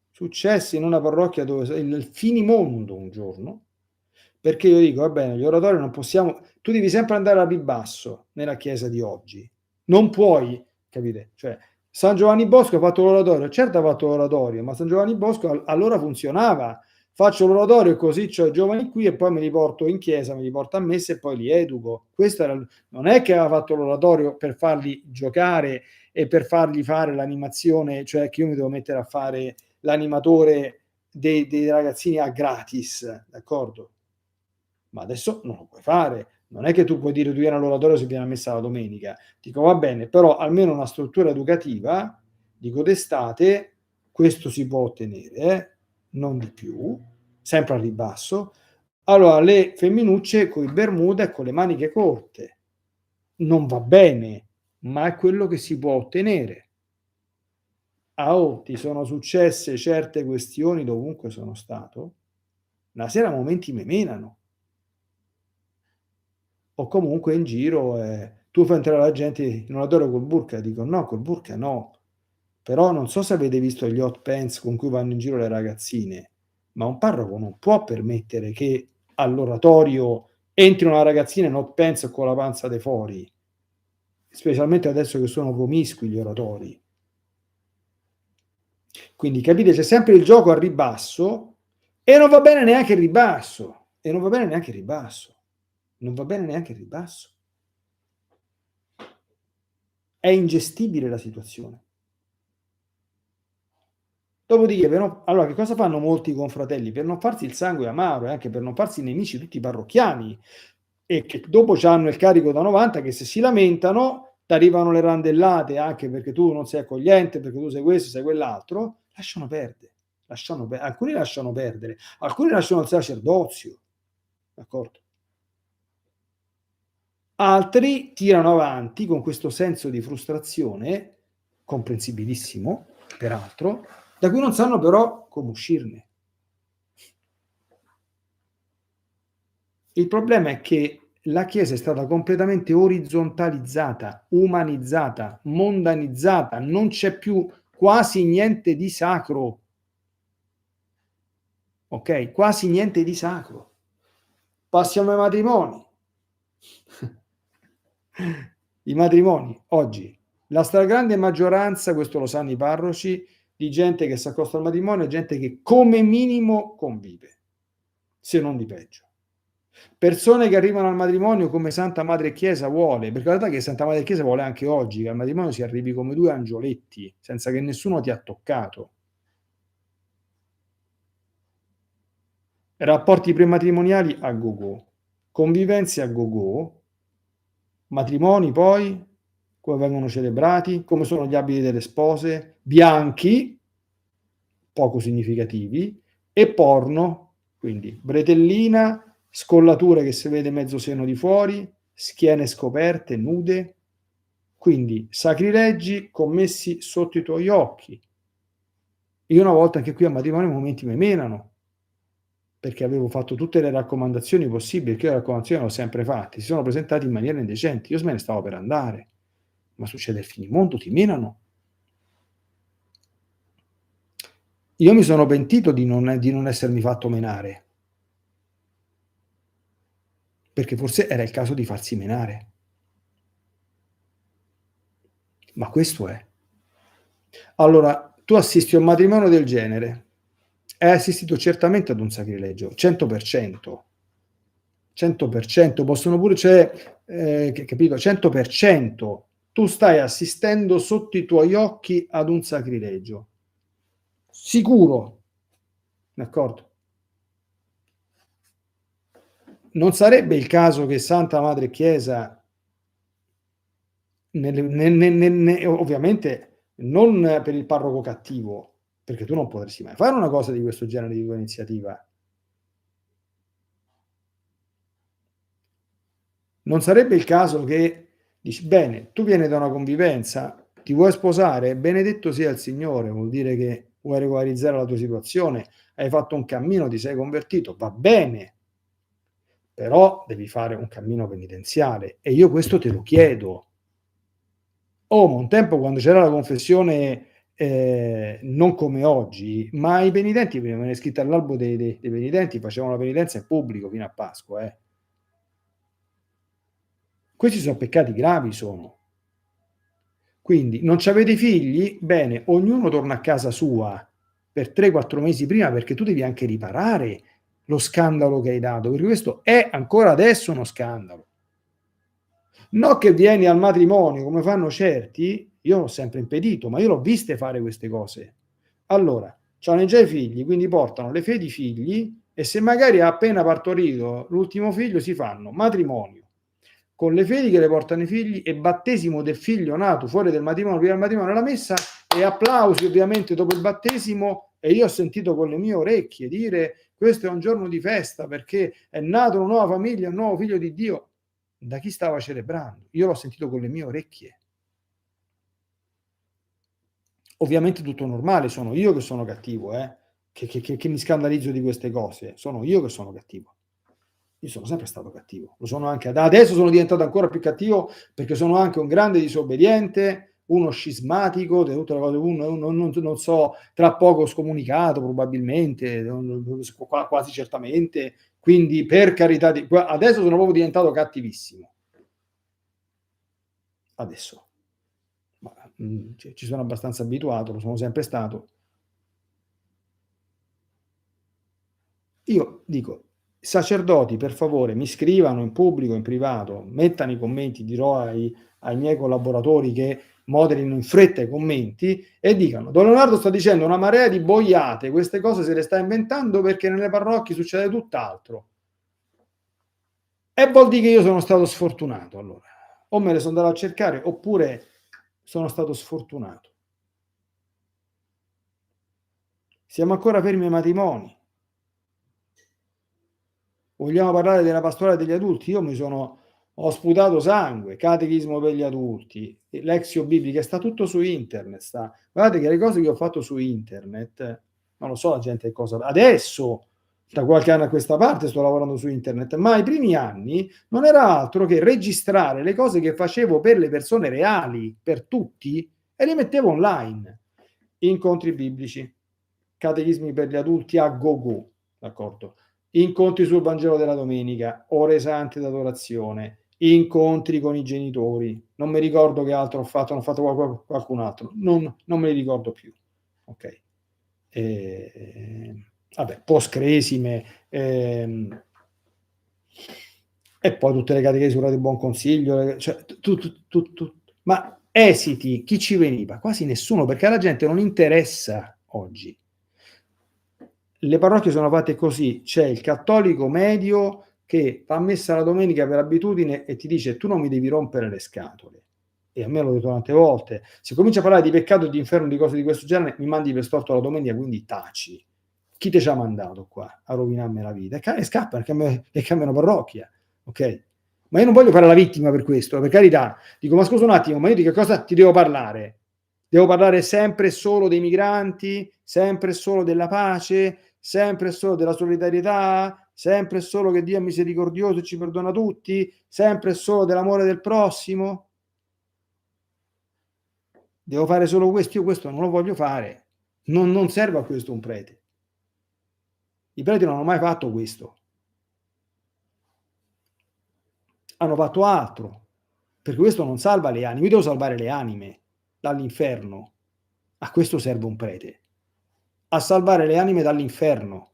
[SPEAKER 1] successi in una parrocchia dove il finimondo un giorno, perché io dico, va bene, gli oratori non possiamo, tu devi sempre andare a ribasso nella chiesa di oggi, non puoi, capite? Cioè, San Giovanni Bosco ha fatto l'oratorio, certo ha fatto l'oratorio, ma San Giovanni Bosco allora funzionava, faccio l'oratorio così c'ho i giovani qui e poi me li porto in chiesa, me li porto a messa e poi li educo. Questo era, non è che aveva fatto l'oratorio per farli giocare e per fargli fare l'animazione, cioè che io mi devo mettere a fare l'animatore dei ragazzini a gratis, d'accordo? Ma adesso non lo puoi fare. Non è che tu puoi dire: "Tu vieni all'oratorio se vieni a messa la domenica". Dico: "Va bene, però almeno una struttura educativa, dico d'estate, questo si può ottenere, non di più, sempre al ribasso. Allora le femminucce coi bermuda e con le maniche corte. Non va bene, ma è quello che si può ottenere". Ah, oh, ti sono successe certe questioni dovunque sono stato, la sera a momenti me menano. O comunque in giro, tu fai entrare la gente in oratorio col burqa, dico: "No, col burqa no". Però non so se avete visto gli hot pants con cui vanno in giro le ragazzine, ma un parroco non può permettere che all'oratorio entri una ragazzina in hot pants con la panza de fuori, specialmente adesso che sono promiscui gli oratori. Quindi capite, c'è sempre il gioco al ribasso e non va bene neanche il ribasso, e non va bene neanche il ribasso, non va bene neanche il ribasso. È ingestibile la situazione. Dopodiché allora che cosa fanno molti confratelli? Per non farsi il sangue amaro e anche per non farsi nemici tutti i parrocchiani e che dopo c'hanno il carico da 90 che se si lamentano t'arrivano le randellate anche perché tu non sei accogliente, perché tu sei questo, sei quell'altro, alcuni lasciano perdere, alcuni lasciano il sacerdozio, d'accordo? Altri tirano avanti con questo senso di frustrazione, comprensibilissimo peraltro, da cui non sanno però come uscirne. Il problema è che la Chiesa è stata completamente orizzontalizzata, umanizzata, mondanizzata, non c'è più quasi niente di sacro. Ok? Quasi niente di sacro. Passiamo ai matrimoni. I matrimoni oggi, la stragrande maggioranza, questo lo sanno i parroci, di gente che si accosta al matrimonio è gente che come minimo convive, se non di peggio. Persone che arrivano al matrimonio come Santa Madre Chiesa vuole, perché la realtà è che Santa Madre Chiesa vuole anche oggi che al matrimonio si arrivi come due angioletti, senza che nessuno ti ha toccato. Rapporti prematrimoniali a go-go, convivenze a go-go, matrimoni poi, come vengono celebrati, come sono gli abiti delle spose, bianchi, poco significativi, e porno, quindi bretellina, scollature che si vede mezzo seno di fuori, schiene scoperte, nude, quindi sacrilegi commessi sotto i tuoi occhi. Io una volta anche qui a matrimonio i momenti me menano, perché avevo fatto tutte le raccomandazioni possibili, che io le raccomandazioni le ho sempre fatte, si sono presentati in maniera indecente, io me ne stavo per andare, ma succede il finimondo, ti menano. Io mi sono pentito di non essermi fatto menare, perché forse era il caso di farsi menare. Ma questo è. Allora, tu assisti a un matrimonio del genere, hai assistito certamente ad un sacrilegio, 100%. 100%, possono pure, cioè, capito? 100%. Tu stai assistendo sotto i tuoi occhi ad un sacrilegio. Sicuro, d'accordo? Non sarebbe il caso che Santa Madre Chiesa, ovviamente non per il parroco cattivo, perché tu non potresti mai fare una cosa di questo genere di tua iniziativa. Non sarebbe il caso che dici, bene, tu vieni da una convivenza, ti vuoi sposare, benedetto sia il Signore, vuol dire che vuoi regolarizzare la tua situazione, hai fatto un cammino, ti sei convertito, va bene, però devi fare un cammino penitenziale e io questo te lo chiedo. Oh, ma un tempo quando c'era la confessione, non come oggi, ma i penitenti venivano iscritti all'albo dei penitenti, facevano la penitenza in pubblico fino a Pasqua, eh. Questi sono peccati gravi, sono. Quindi non c'avete figli? Bene, ognuno torna a casa sua per 3-4 mesi prima, perché tu devi anche riparare lo scandalo che hai dato, perché questo è ancora adesso uno scandalo. No che vieni al matrimonio come fanno certi, io l'ho sempre impedito, ma io l'ho viste fare queste cose. Allora, hanno già i figli, quindi portano le fedi figli e se magari ha appena partorito l'ultimo figlio si fanno matrimonio con le fedi che le portano i figli e battesimo del figlio nato fuori del matrimonio, prima del matrimonio, la messa e applausi ovviamente dopo il battesimo. E io ho sentito con le mie orecchie dire questo è un giorno di festa perché è nato una nuova famiglia, un nuovo figlio di Dio. Da chi stava celebrando? Io l'ho sentito con le mie orecchie. Ovviamente tutto normale, sono io che sono cattivo, che mi scandalizzo di queste cose, sono io che sono cattivo. Io sono sempre stato cattivo, lo sono anche adesso, sono diventato ancora più cattivo perché sono anche un grande disobbediente, uno scismatico, tutte le cose, non so, tra poco scomunicato probabilmente, quasi certamente, quindi per carità adesso sono proprio diventato cattivissimo. Adesso. Ma, ci sono abbastanza abituato, lo sono sempre stato. Io dico, sacerdoti, per favore, mi scrivano in pubblico, in privato, mettano i commenti, dirò ai miei collaboratori che moderino in fretta i commenti e dicano: Don Leonardo sta dicendo una marea di boiate, queste cose se le sta inventando perché nelle parrocchie succede tutt'altro. E vuol dire che io sono stato sfortunato, allora. O me le sono andato a cercare, oppure sono stato sfortunato. Siamo ancora fermi ai matrimoni. Vogliamo parlare della pastorale degli adulti? Io ho sputato sangue, catechismo per gli adulti, lexio biblica, sta tutto su internet. Guardate che le cose che ho fatto su internet, non lo so la gente che cosa. Adesso, da qualche anno a questa parte, sto lavorando su internet, ma i primi anni non era altro che registrare le cose che facevo per le persone reali, per tutti, e le mettevo online. Incontri biblici, catechismi per gli adulti a go-go, d'accordo? Incontri sul Vangelo della domenica, ore sante d'adorazione, incontri con i genitori, non mi ricordo che altro ho fatto, hanno fatto qualcun altro, non me li ricordo più, ok? Vabbè, post-cresime, e poi tutte le catechesi sulla di buon consiglio, cioè, ma esiti, chi ci veniva? Quasi nessuno, perché alla gente non interessa oggi. Le parrocchie sono fatte così, c'è il cattolico medio che fa messa la domenica per abitudine e ti dice tu non mi devi rompere le scatole. E a me l'ho detto tante volte, se cominci a parlare di peccato e di inferno, di cose di questo genere, mi mandi per storto la domenica, quindi taci. Chi te ci ha mandato qua a rovinarmi la vita? E scappa e cambiano parrocchia, ok? Ma io non voglio fare la vittima per questo, per carità. Dico, ma scusa un attimo, ma io di che cosa ti devo parlare? Devo parlare sempre e solo dei migranti, sempre e solo della pace, sempre e solo della solidarietà, sempre e solo che Dio è misericordioso e ci perdona tutti, sempre e solo dell'amore del prossimo. Devo fare solo questo, io questo non lo voglio fare, non serve a questo un prete. I preti non hanno mai fatto questo, hanno fatto altro, perché questo non salva le anime, io devo salvare le anime dall'inferno, a questo serve un prete, a salvare le anime dall'inferno.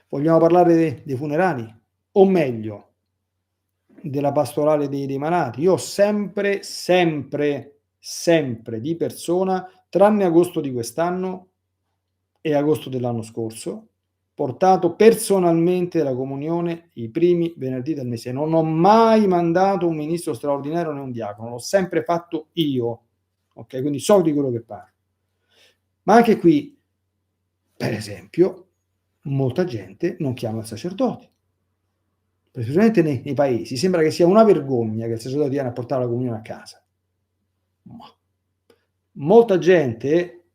[SPEAKER 1] Vogliamo parlare dei funerali? O meglio, della pastorale dei malati? Io ho sempre di persona, tranne agosto di quest'anno e agosto dell'anno scorso, portato personalmente la comunione i primi venerdì del mese. Non ho mai mandato un ministro straordinario né un diacono, l'ho sempre fatto io. Ok, quindi so di quello che parlo. Ma anche qui, per esempio, molta gente non chiama il sacerdote. Specialmente nei paesi, sembra che sia una vergogna che il sacerdote viene a portare la comunione a casa. Ma molta gente,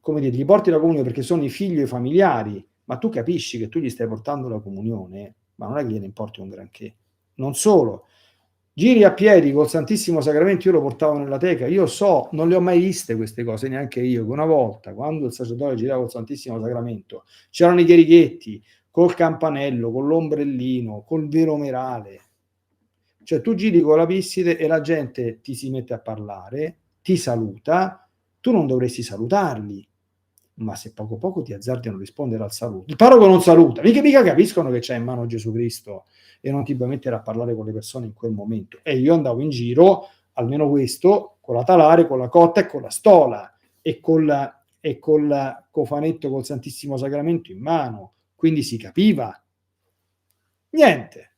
[SPEAKER 1] come dire, gli porti la comunione perché sono i figli o i familiari, ma tu capisci che tu gli stai portando la comunione, ma non è che gliene importi un granché. Non solo, giri a piedi col Santissimo Sacramento, io lo portavo nella teca, io so, non le ho mai viste queste cose, neanche io, che una volta, quando il sacerdote girava col Santissimo Sacramento, c'erano i chierichetti, col campanello, con l'ombrellino, col velo merale. Cioè tu giri con la pisside e la gente ti si mette a parlare, ti saluta, tu non dovresti salutarli, ma se poco poco ti azzardi a non rispondere al saluto, il parroco non saluta, mica capiscono che c'è in mano Gesù Cristo e non ti puoi mettere a parlare con le persone in quel momento. E io andavo in giro, almeno questo, con la talare, con la cotta e con la stola e col cofanetto col Santissimo Sacramento in mano, quindi si capiva. Niente.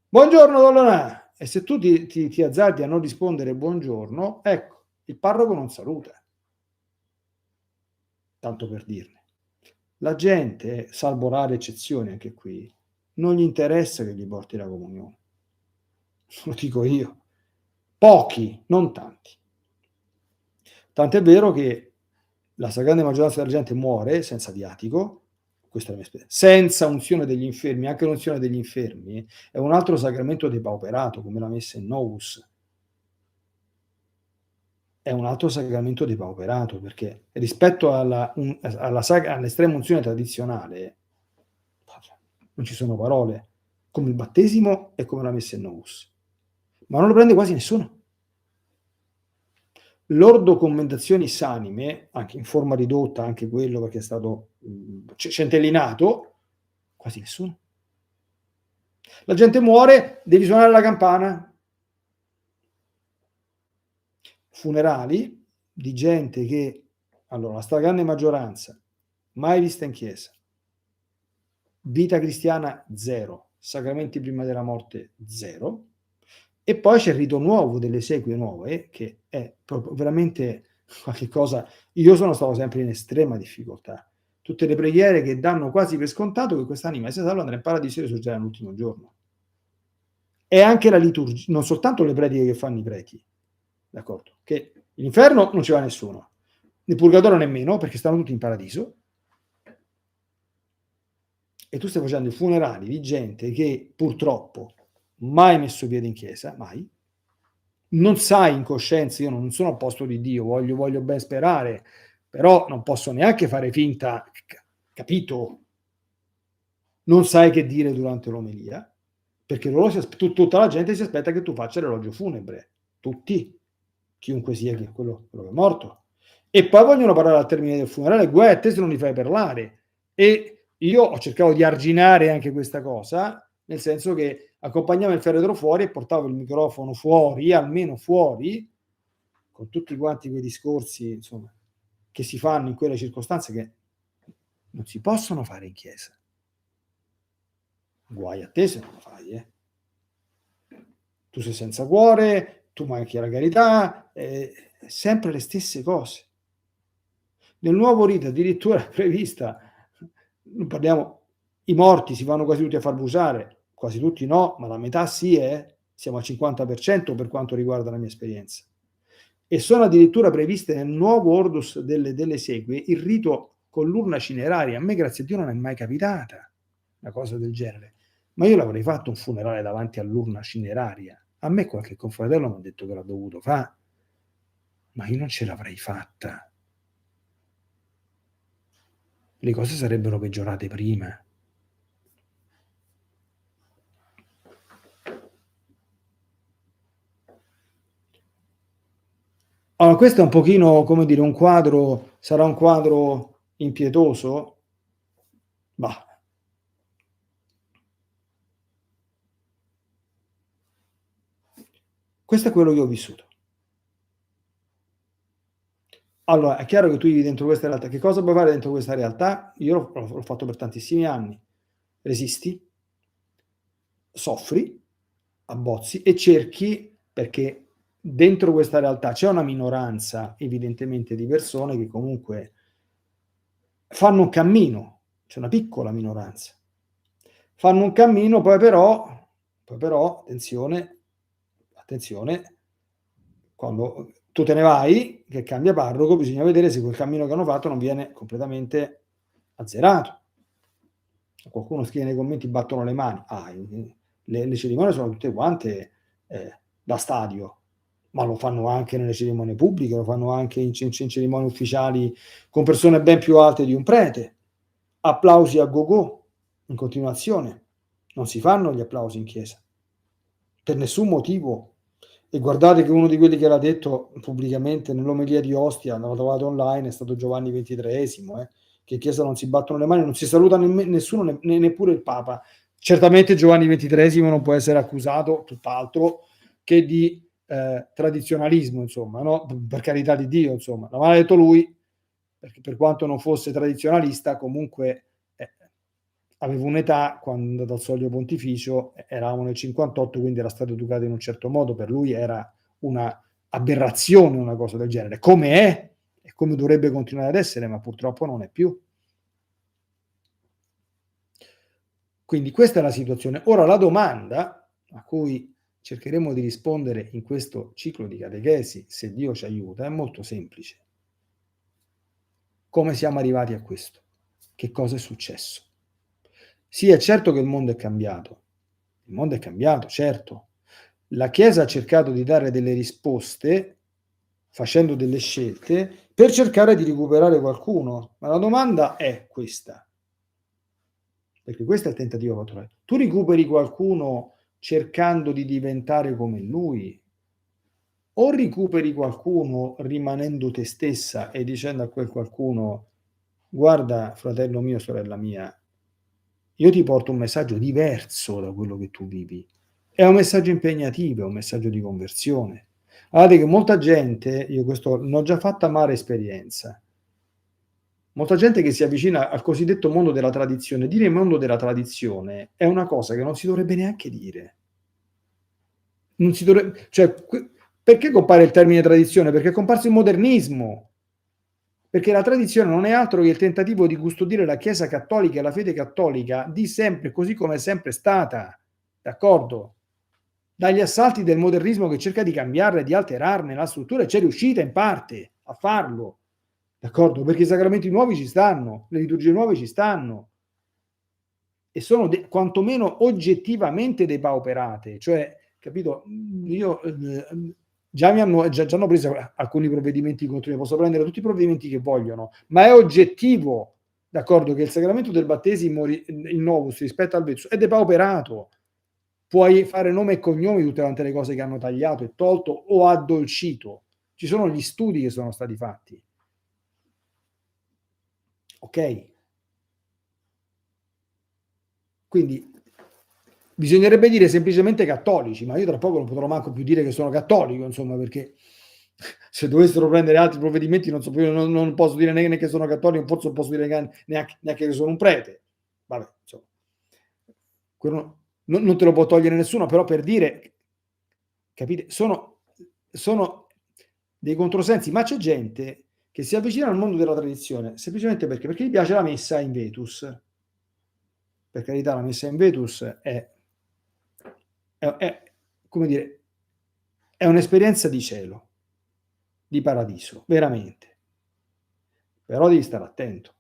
[SPEAKER 1] Buongiorno Dollonà. E se tu ti azzardi a non rispondere buongiorno, ecco, il parroco non saluta. Tanto per dirne. La gente, salvo rare eccezioni anche qui, non gli interessa che gli porti la comunione. Lo dico io. Pochi, non tanti. Tant'è vero che la stragrande maggioranza della gente muore senza viatico, questa è la mia esperienza, senza unzione degli infermi. Anche l'unzione degli infermi è un altro sacramento depauperato, come la messa in novus. È un altro sacramento depauperato, perché rispetto all'estrema unzione tradizionale non ci sono parole, come il battesimo e come la messa in novus. Ma non lo prende quasi nessuno. L'ordo commendationis anime, anche in forma ridotta, anche quello perché è stato centellinato, quasi nessuno. La gente muore, devi suonare la campana. Funerali di gente che, allora, la stragrande maggioranza, mai vista in chiesa, vita cristiana zero, sacramenti prima della morte zero, e poi c'è il rito nuovo delle esequie nuove, che è proprio veramente qualche cosa. Io sono stato sempre in estrema difficoltà. Tutte le preghiere che danno quasi per scontato che quest'anima sia salva andrà in paradiso e risorgerà all'ultimo giorno. E anche la liturgia, non soltanto le prediche che fanno i preti, d'accordo? Che l'inferno non ci va nessuno, nel purgatorio nemmeno, perché stanno tutti in paradiso. E tu stai facendo i funerali di gente che purtroppo mai messo piede in chiesa, mai. Non sai in coscienza, io non sono a posto di Dio, voglio ben sperare, però non posso neanche fare finta, capito? Non sai che dire durante l'omelia, perché tutta la gente si aspetta che tu faccia l'elogio funebre, tutti, chiunque sia quello che è morto. E poi vogliono parlare al termine del funerale, guai a te se non li fai parlare. E io ho cercato di arginare anche questa cosa, nel senso che accompagnavo il feretro fuori e portavo il microfono fuori, almeno fuori, con tutti quanti quei discorsi, insomma, che si fanno in quelle circostanze che non si possono fare in chiesa. Guai a te se non lo fai, eh. Tu sei senza cuore, tu manchi alla carità, sempre le stesse cose. Nel nuovo rito addirittura è prevista, non parliamo, i morti si vanno quasi tutti a far bruciare, quasi tutti no, ma la metà sì, siamo al 50% per quanto riguarda la mia esperienza. E sono addirittura previste nel nuovo ordus delle esequie il rito con l'urna cineraria. A me, grazie a Dio, non è mai capitata una cosa del genere. Ma io l'avrei fatto un funerale davanti all'urna cineraria. A me qualche confratello mi ha detto che l'ha dovuto fare, ma io non ce l'avrei fatta. Le cose sarebbero peggiorate prima. Allora, questo è un pochino, come dire, un quadro, sarà un quadro impietoso? Bah. Questo è quello che ho vissuto. Allora, è chiaro che tu vivi dentro questa realtà. Che cosa puoi fare dentro questa realtà? Io l'ho fatto per tantissimi anni. Resisti, soffri, abbozzi e cerchi, perché dentro questa realtà c'è una minoranza evidentemente di persone che comunque fanno un cammino, c'è una piccola minoranza. Fanno un cammino, poi però attenzione, quando tu te ne vai, che cambia parroco, bisogna vedere se quel cammino che hanno fatto non viene completamente azzerato. Qualcuno scrive nei commenti battono le mani. Le cerimonie sono tutte quante da stadio, ma lo fanno anche nelle cerimonie pubbliche, lo fanno anche in cerimonie ufficiali con persone ben più alte di un prete. Applausi a gogo in continuazione. Non si fanno gli applausi in chiesa per nessun motivo. E guardate che uno di quelli che l'ha detto pubblicamente nell'omelia di Ostia, l'ho trovato online, è stato Giovanni XXIII, che in chiesa non si battono le mani, non si saluta nessuno, neppure il Papa. Certamente Giovanni XXIII non può essere accusato, tutt'altro, che di tradizionalismo, insomma, no? Per carità di Dio, insomma, l'aveva detto lui, perché per quanto non fosse tradizionalista, comunque aveva un'età quando dal soglio pontificio, eravamo nel 58, quindi era stato educato in un certo modo, per lui era una aberrazione una cosa del genere, come è e come dovrebbe continuare ad essere, ma purtroppo non è più. Quindi questa è la situazione. Ora la domanda a cui cercheremo di rispondere in questo ciclo di catechesi, se Dio ci aiuta, è molto semplice. Come siamo arrivati a questo? Che cosa è successo? Sì, è certo che il mondo è cambiato. Il mondo è cambiato, certo. La Chiesa ha cercato di dare delle risposte, facendo delle scelte, per cercare di recuperare qualcuno. Ma la domanda è questa, perché questo è il tentativo fatto. Tu recuperi qualcuno cercando di diventare come lui, o recuperi qualcuno rimanendo te stessa e dicendo a quel qualcuno: guarda, fratello mio, sorella mia, io ti porto un messaggio diverso da quello che tu vivi. È un messaggio impegnativo, è un messaggio di conversione. Guardate che molta gente, io questo l'ho già fatta amare esperienza, molta gente che si avvicina al cosiddetto mondo della tradizione. Dire mondo della tradizione è una cosa che non si dovrebbe neanche dire. Non si dovrebbe, cioè, perché compare il termine tradizione? Perché è comparso il modernismo. Perché la tradizione non è altro che il tentativo di custodire la Chiesa cattolica e la fede cattolica di sempre, così come è sempre stata, d'accordo? Dagli assalti del modernismo che cerca di cambiarla e di alterarne la struttura, e c'è riuscita in parte a farlo, d'accordo? Perché i sacramenti nuovi ci stanno, le liturgie nuove ci stanno, e sono quantomeno oggettivamente depauperate, cioè, capito? Io già hanno preso alcuni provvedimenti contro me, posso prendere tutti i provvedimenti che vogliono, ma è oggettivo, d'accordo, che il sacramento del battesimo in novus rispetto al vezzo è depauperato. Puoi fare nome e cognome di tutte quante le cose che hanno tagliato e tolto o addolcito. Ci sono gli studi che sono stati fatti. Ok? Quindi bisognerebbe dire semplicemente cattolici, ma io tra poco non potrò manco più dire che sono cattolico, insomma, perché se dovessero prendere altri provvedimenti non posso dire neanche che sono cattolico, forse non posso dire neanche che sono un prete. Vabbè, insomma. Quello non te lo può togliere nessuno, però per dire, capite, sono dei controsensi, ma c'è gente che si avvicina al mondo della tradizione semplicemente perché gli piace la messa in vetus. Per carità, la messa in vetus è come dire, è un'esperienza di cielo, di paradiso, veramente. Però devi stare attento,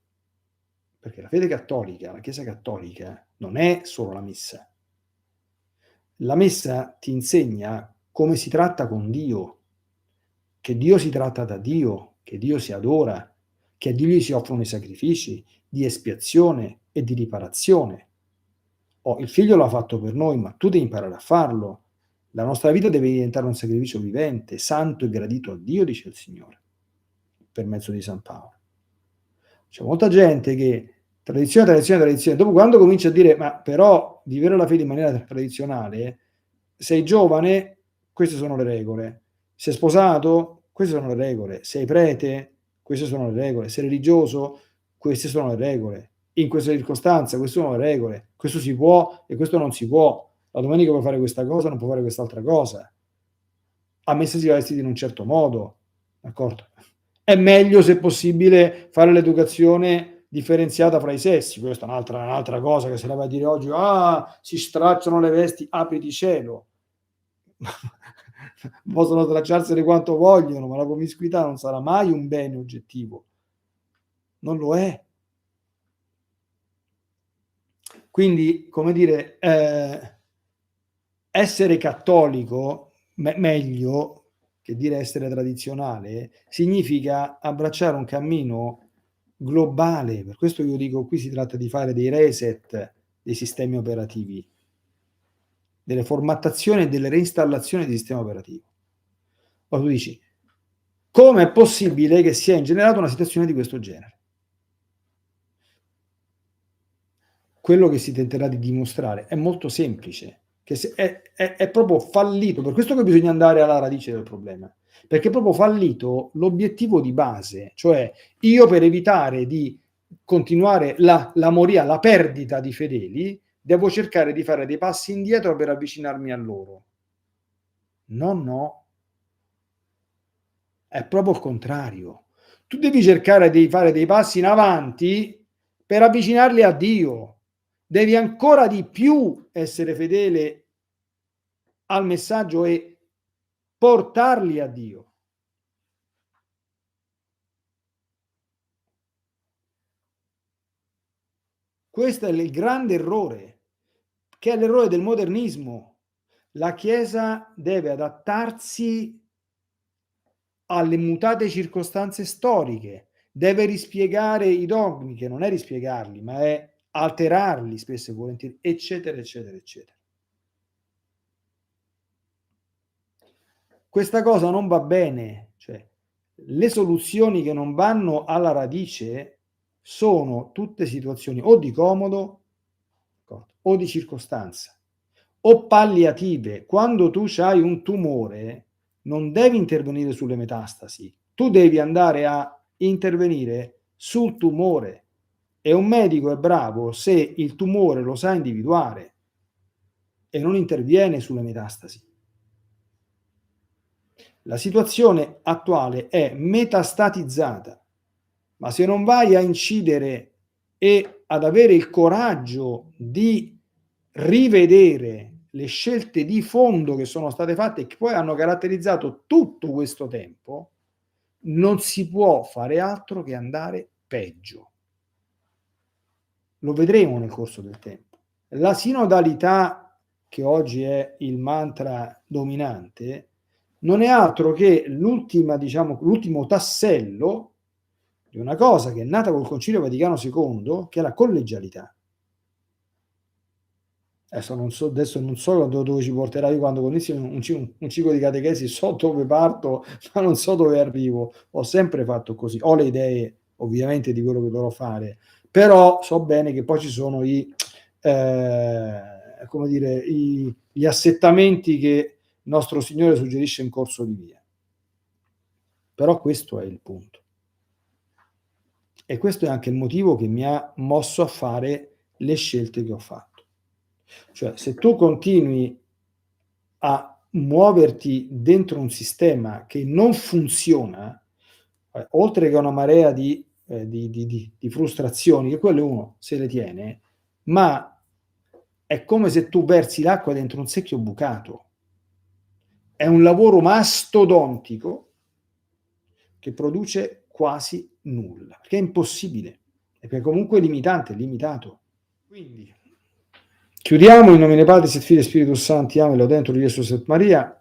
[SPEAKER 1] perché la fede cattolica, la Chiesa cattolica, non è solo la messa. La messa ti insegna come si tratta con Dio, che Dio si tratta da Dio, che Dio si adora, che a Dio gli si offrono i sacrifici di espiazione e di riparazione. Il Figlio l'ha fatto per noi, ma tu devi imparare a farlo. La nostra vita deve diventare un sacrificio vivente, santo e gradito a Dio, dice il Signore, per mezzo di San Paolo. C'è molta gente che tradizione, dopo quando comincia a dire, ma però vivere la fede in maniera tradizionale, sei giovane, queste sono le regole. Sei sposato, queste sono le regole. Sei prete, queste sono le regole. Sei religioso, queste sono le regole. In questa circostanza, queste sono le regole. Questo si può e questo non si può. La domenica puoi fare questa cosa, non puoi fare quest'altra cosa. A messa si va vestiti in un certo modo, d'accordo? È meglio, se possibile, fare l'educazione differenziata fra i sessi. Questa è un'altra cosa che se la vai a dire oggi, si stracciano le vesti, apriti cielo. Possono stracciarsene quanto vogliono, ma la promiscuità non sarà mai un bene oggettivo. Non lo è. Quindi, come dire, essere cattolico, meglio che dire essere tradizionale, significa abbracciare un cammino globale. Per questo io dico, qui si tratta di fare dei reset dei sistemi operativi, delle formattazioni e delle reinstallazioni del sistema operativo. Poi tu dici, come è possibile che sia ingenerata una situazione di questo genere? Quello che si tenterà di dimostrare è molto semplice, che è proprio fallito, per questo che bisogna andare alla radice del problema, perché è proprio fallito l'obiettivo di base, cioè io per evitare di continuare la moria, la perdita di fedeli, devo cercare di fare dei passi indietro per avvicinarmi a loro. No, è proprio il contrario. Tu devi cercare di fare dei passi in avanti per avvicinarli a Dio. Devi ancora di più essere fedele al messaggio e portarli a Dio. Questo è il grande errore, che è l'errore del modernismo. La Chiesa deve adattarsi alle mutate circostanze storiche, deve rispiegare i dogmi, che non è rispiegarli, ma è alterarli spesso e volentieri, eccetera, eccetera, eccetera. Questa cosa non va bene, cioè le soluzioni che non vanno alla radice sono tutte situazioni o di comodo o di circostanza o palliative. Quando tu hai un tumore non devi intervenire sulle metastasi, tu devi andare a intervenire sul tumore, e un medico è bravo se il tumore lo sa individuare e non interviene sulle metastasi. La situazione attuale è metastatizzata, ma se non vai a incidere e ad avere il coraggio di rivedere le scelte di fondo che sono state fatte e che poi hanno caratterizzato tutto questo tempo, non si può fare altro che andare peggio. Lo vedremo nel corso del tempo. La sinodalità, che oggi è il mantra dominante, non è altro che l'ultimo tassello di una cosa che è nata col Concilio Vaticano II, che è la collegialità. Adesso non so dove ci porterà. Io quando inizio un ciclo di catechesi so dove parto, ma non so dove arrivo. Ho sempre fatto così. Ho le idee, ovviamente, di quello che dovrò fare, però so bene che poi ci sono gli assettamenti che nostro Signore suggerisce in corso di via. Però questo è il punto. E questo è anche il motivo che mi ha mosso a fare le scelte che ho fatto. Cioè, se tu continui a muoverti dentro un sistema che non funziona, oltre che una marea di frustrazioni, che quelle uno se le tiene, ma è come se tu versi l'acqua dentro un secchio bucato. È un lavoro mastodontico che produce quasi nulla, perché è impossibile, perché comunque è limitante, è limitato. Quindi chiudiamo in nomine Patris et Filii et Spiritus Sancti, Amen, Laudetur Iesus et Maria.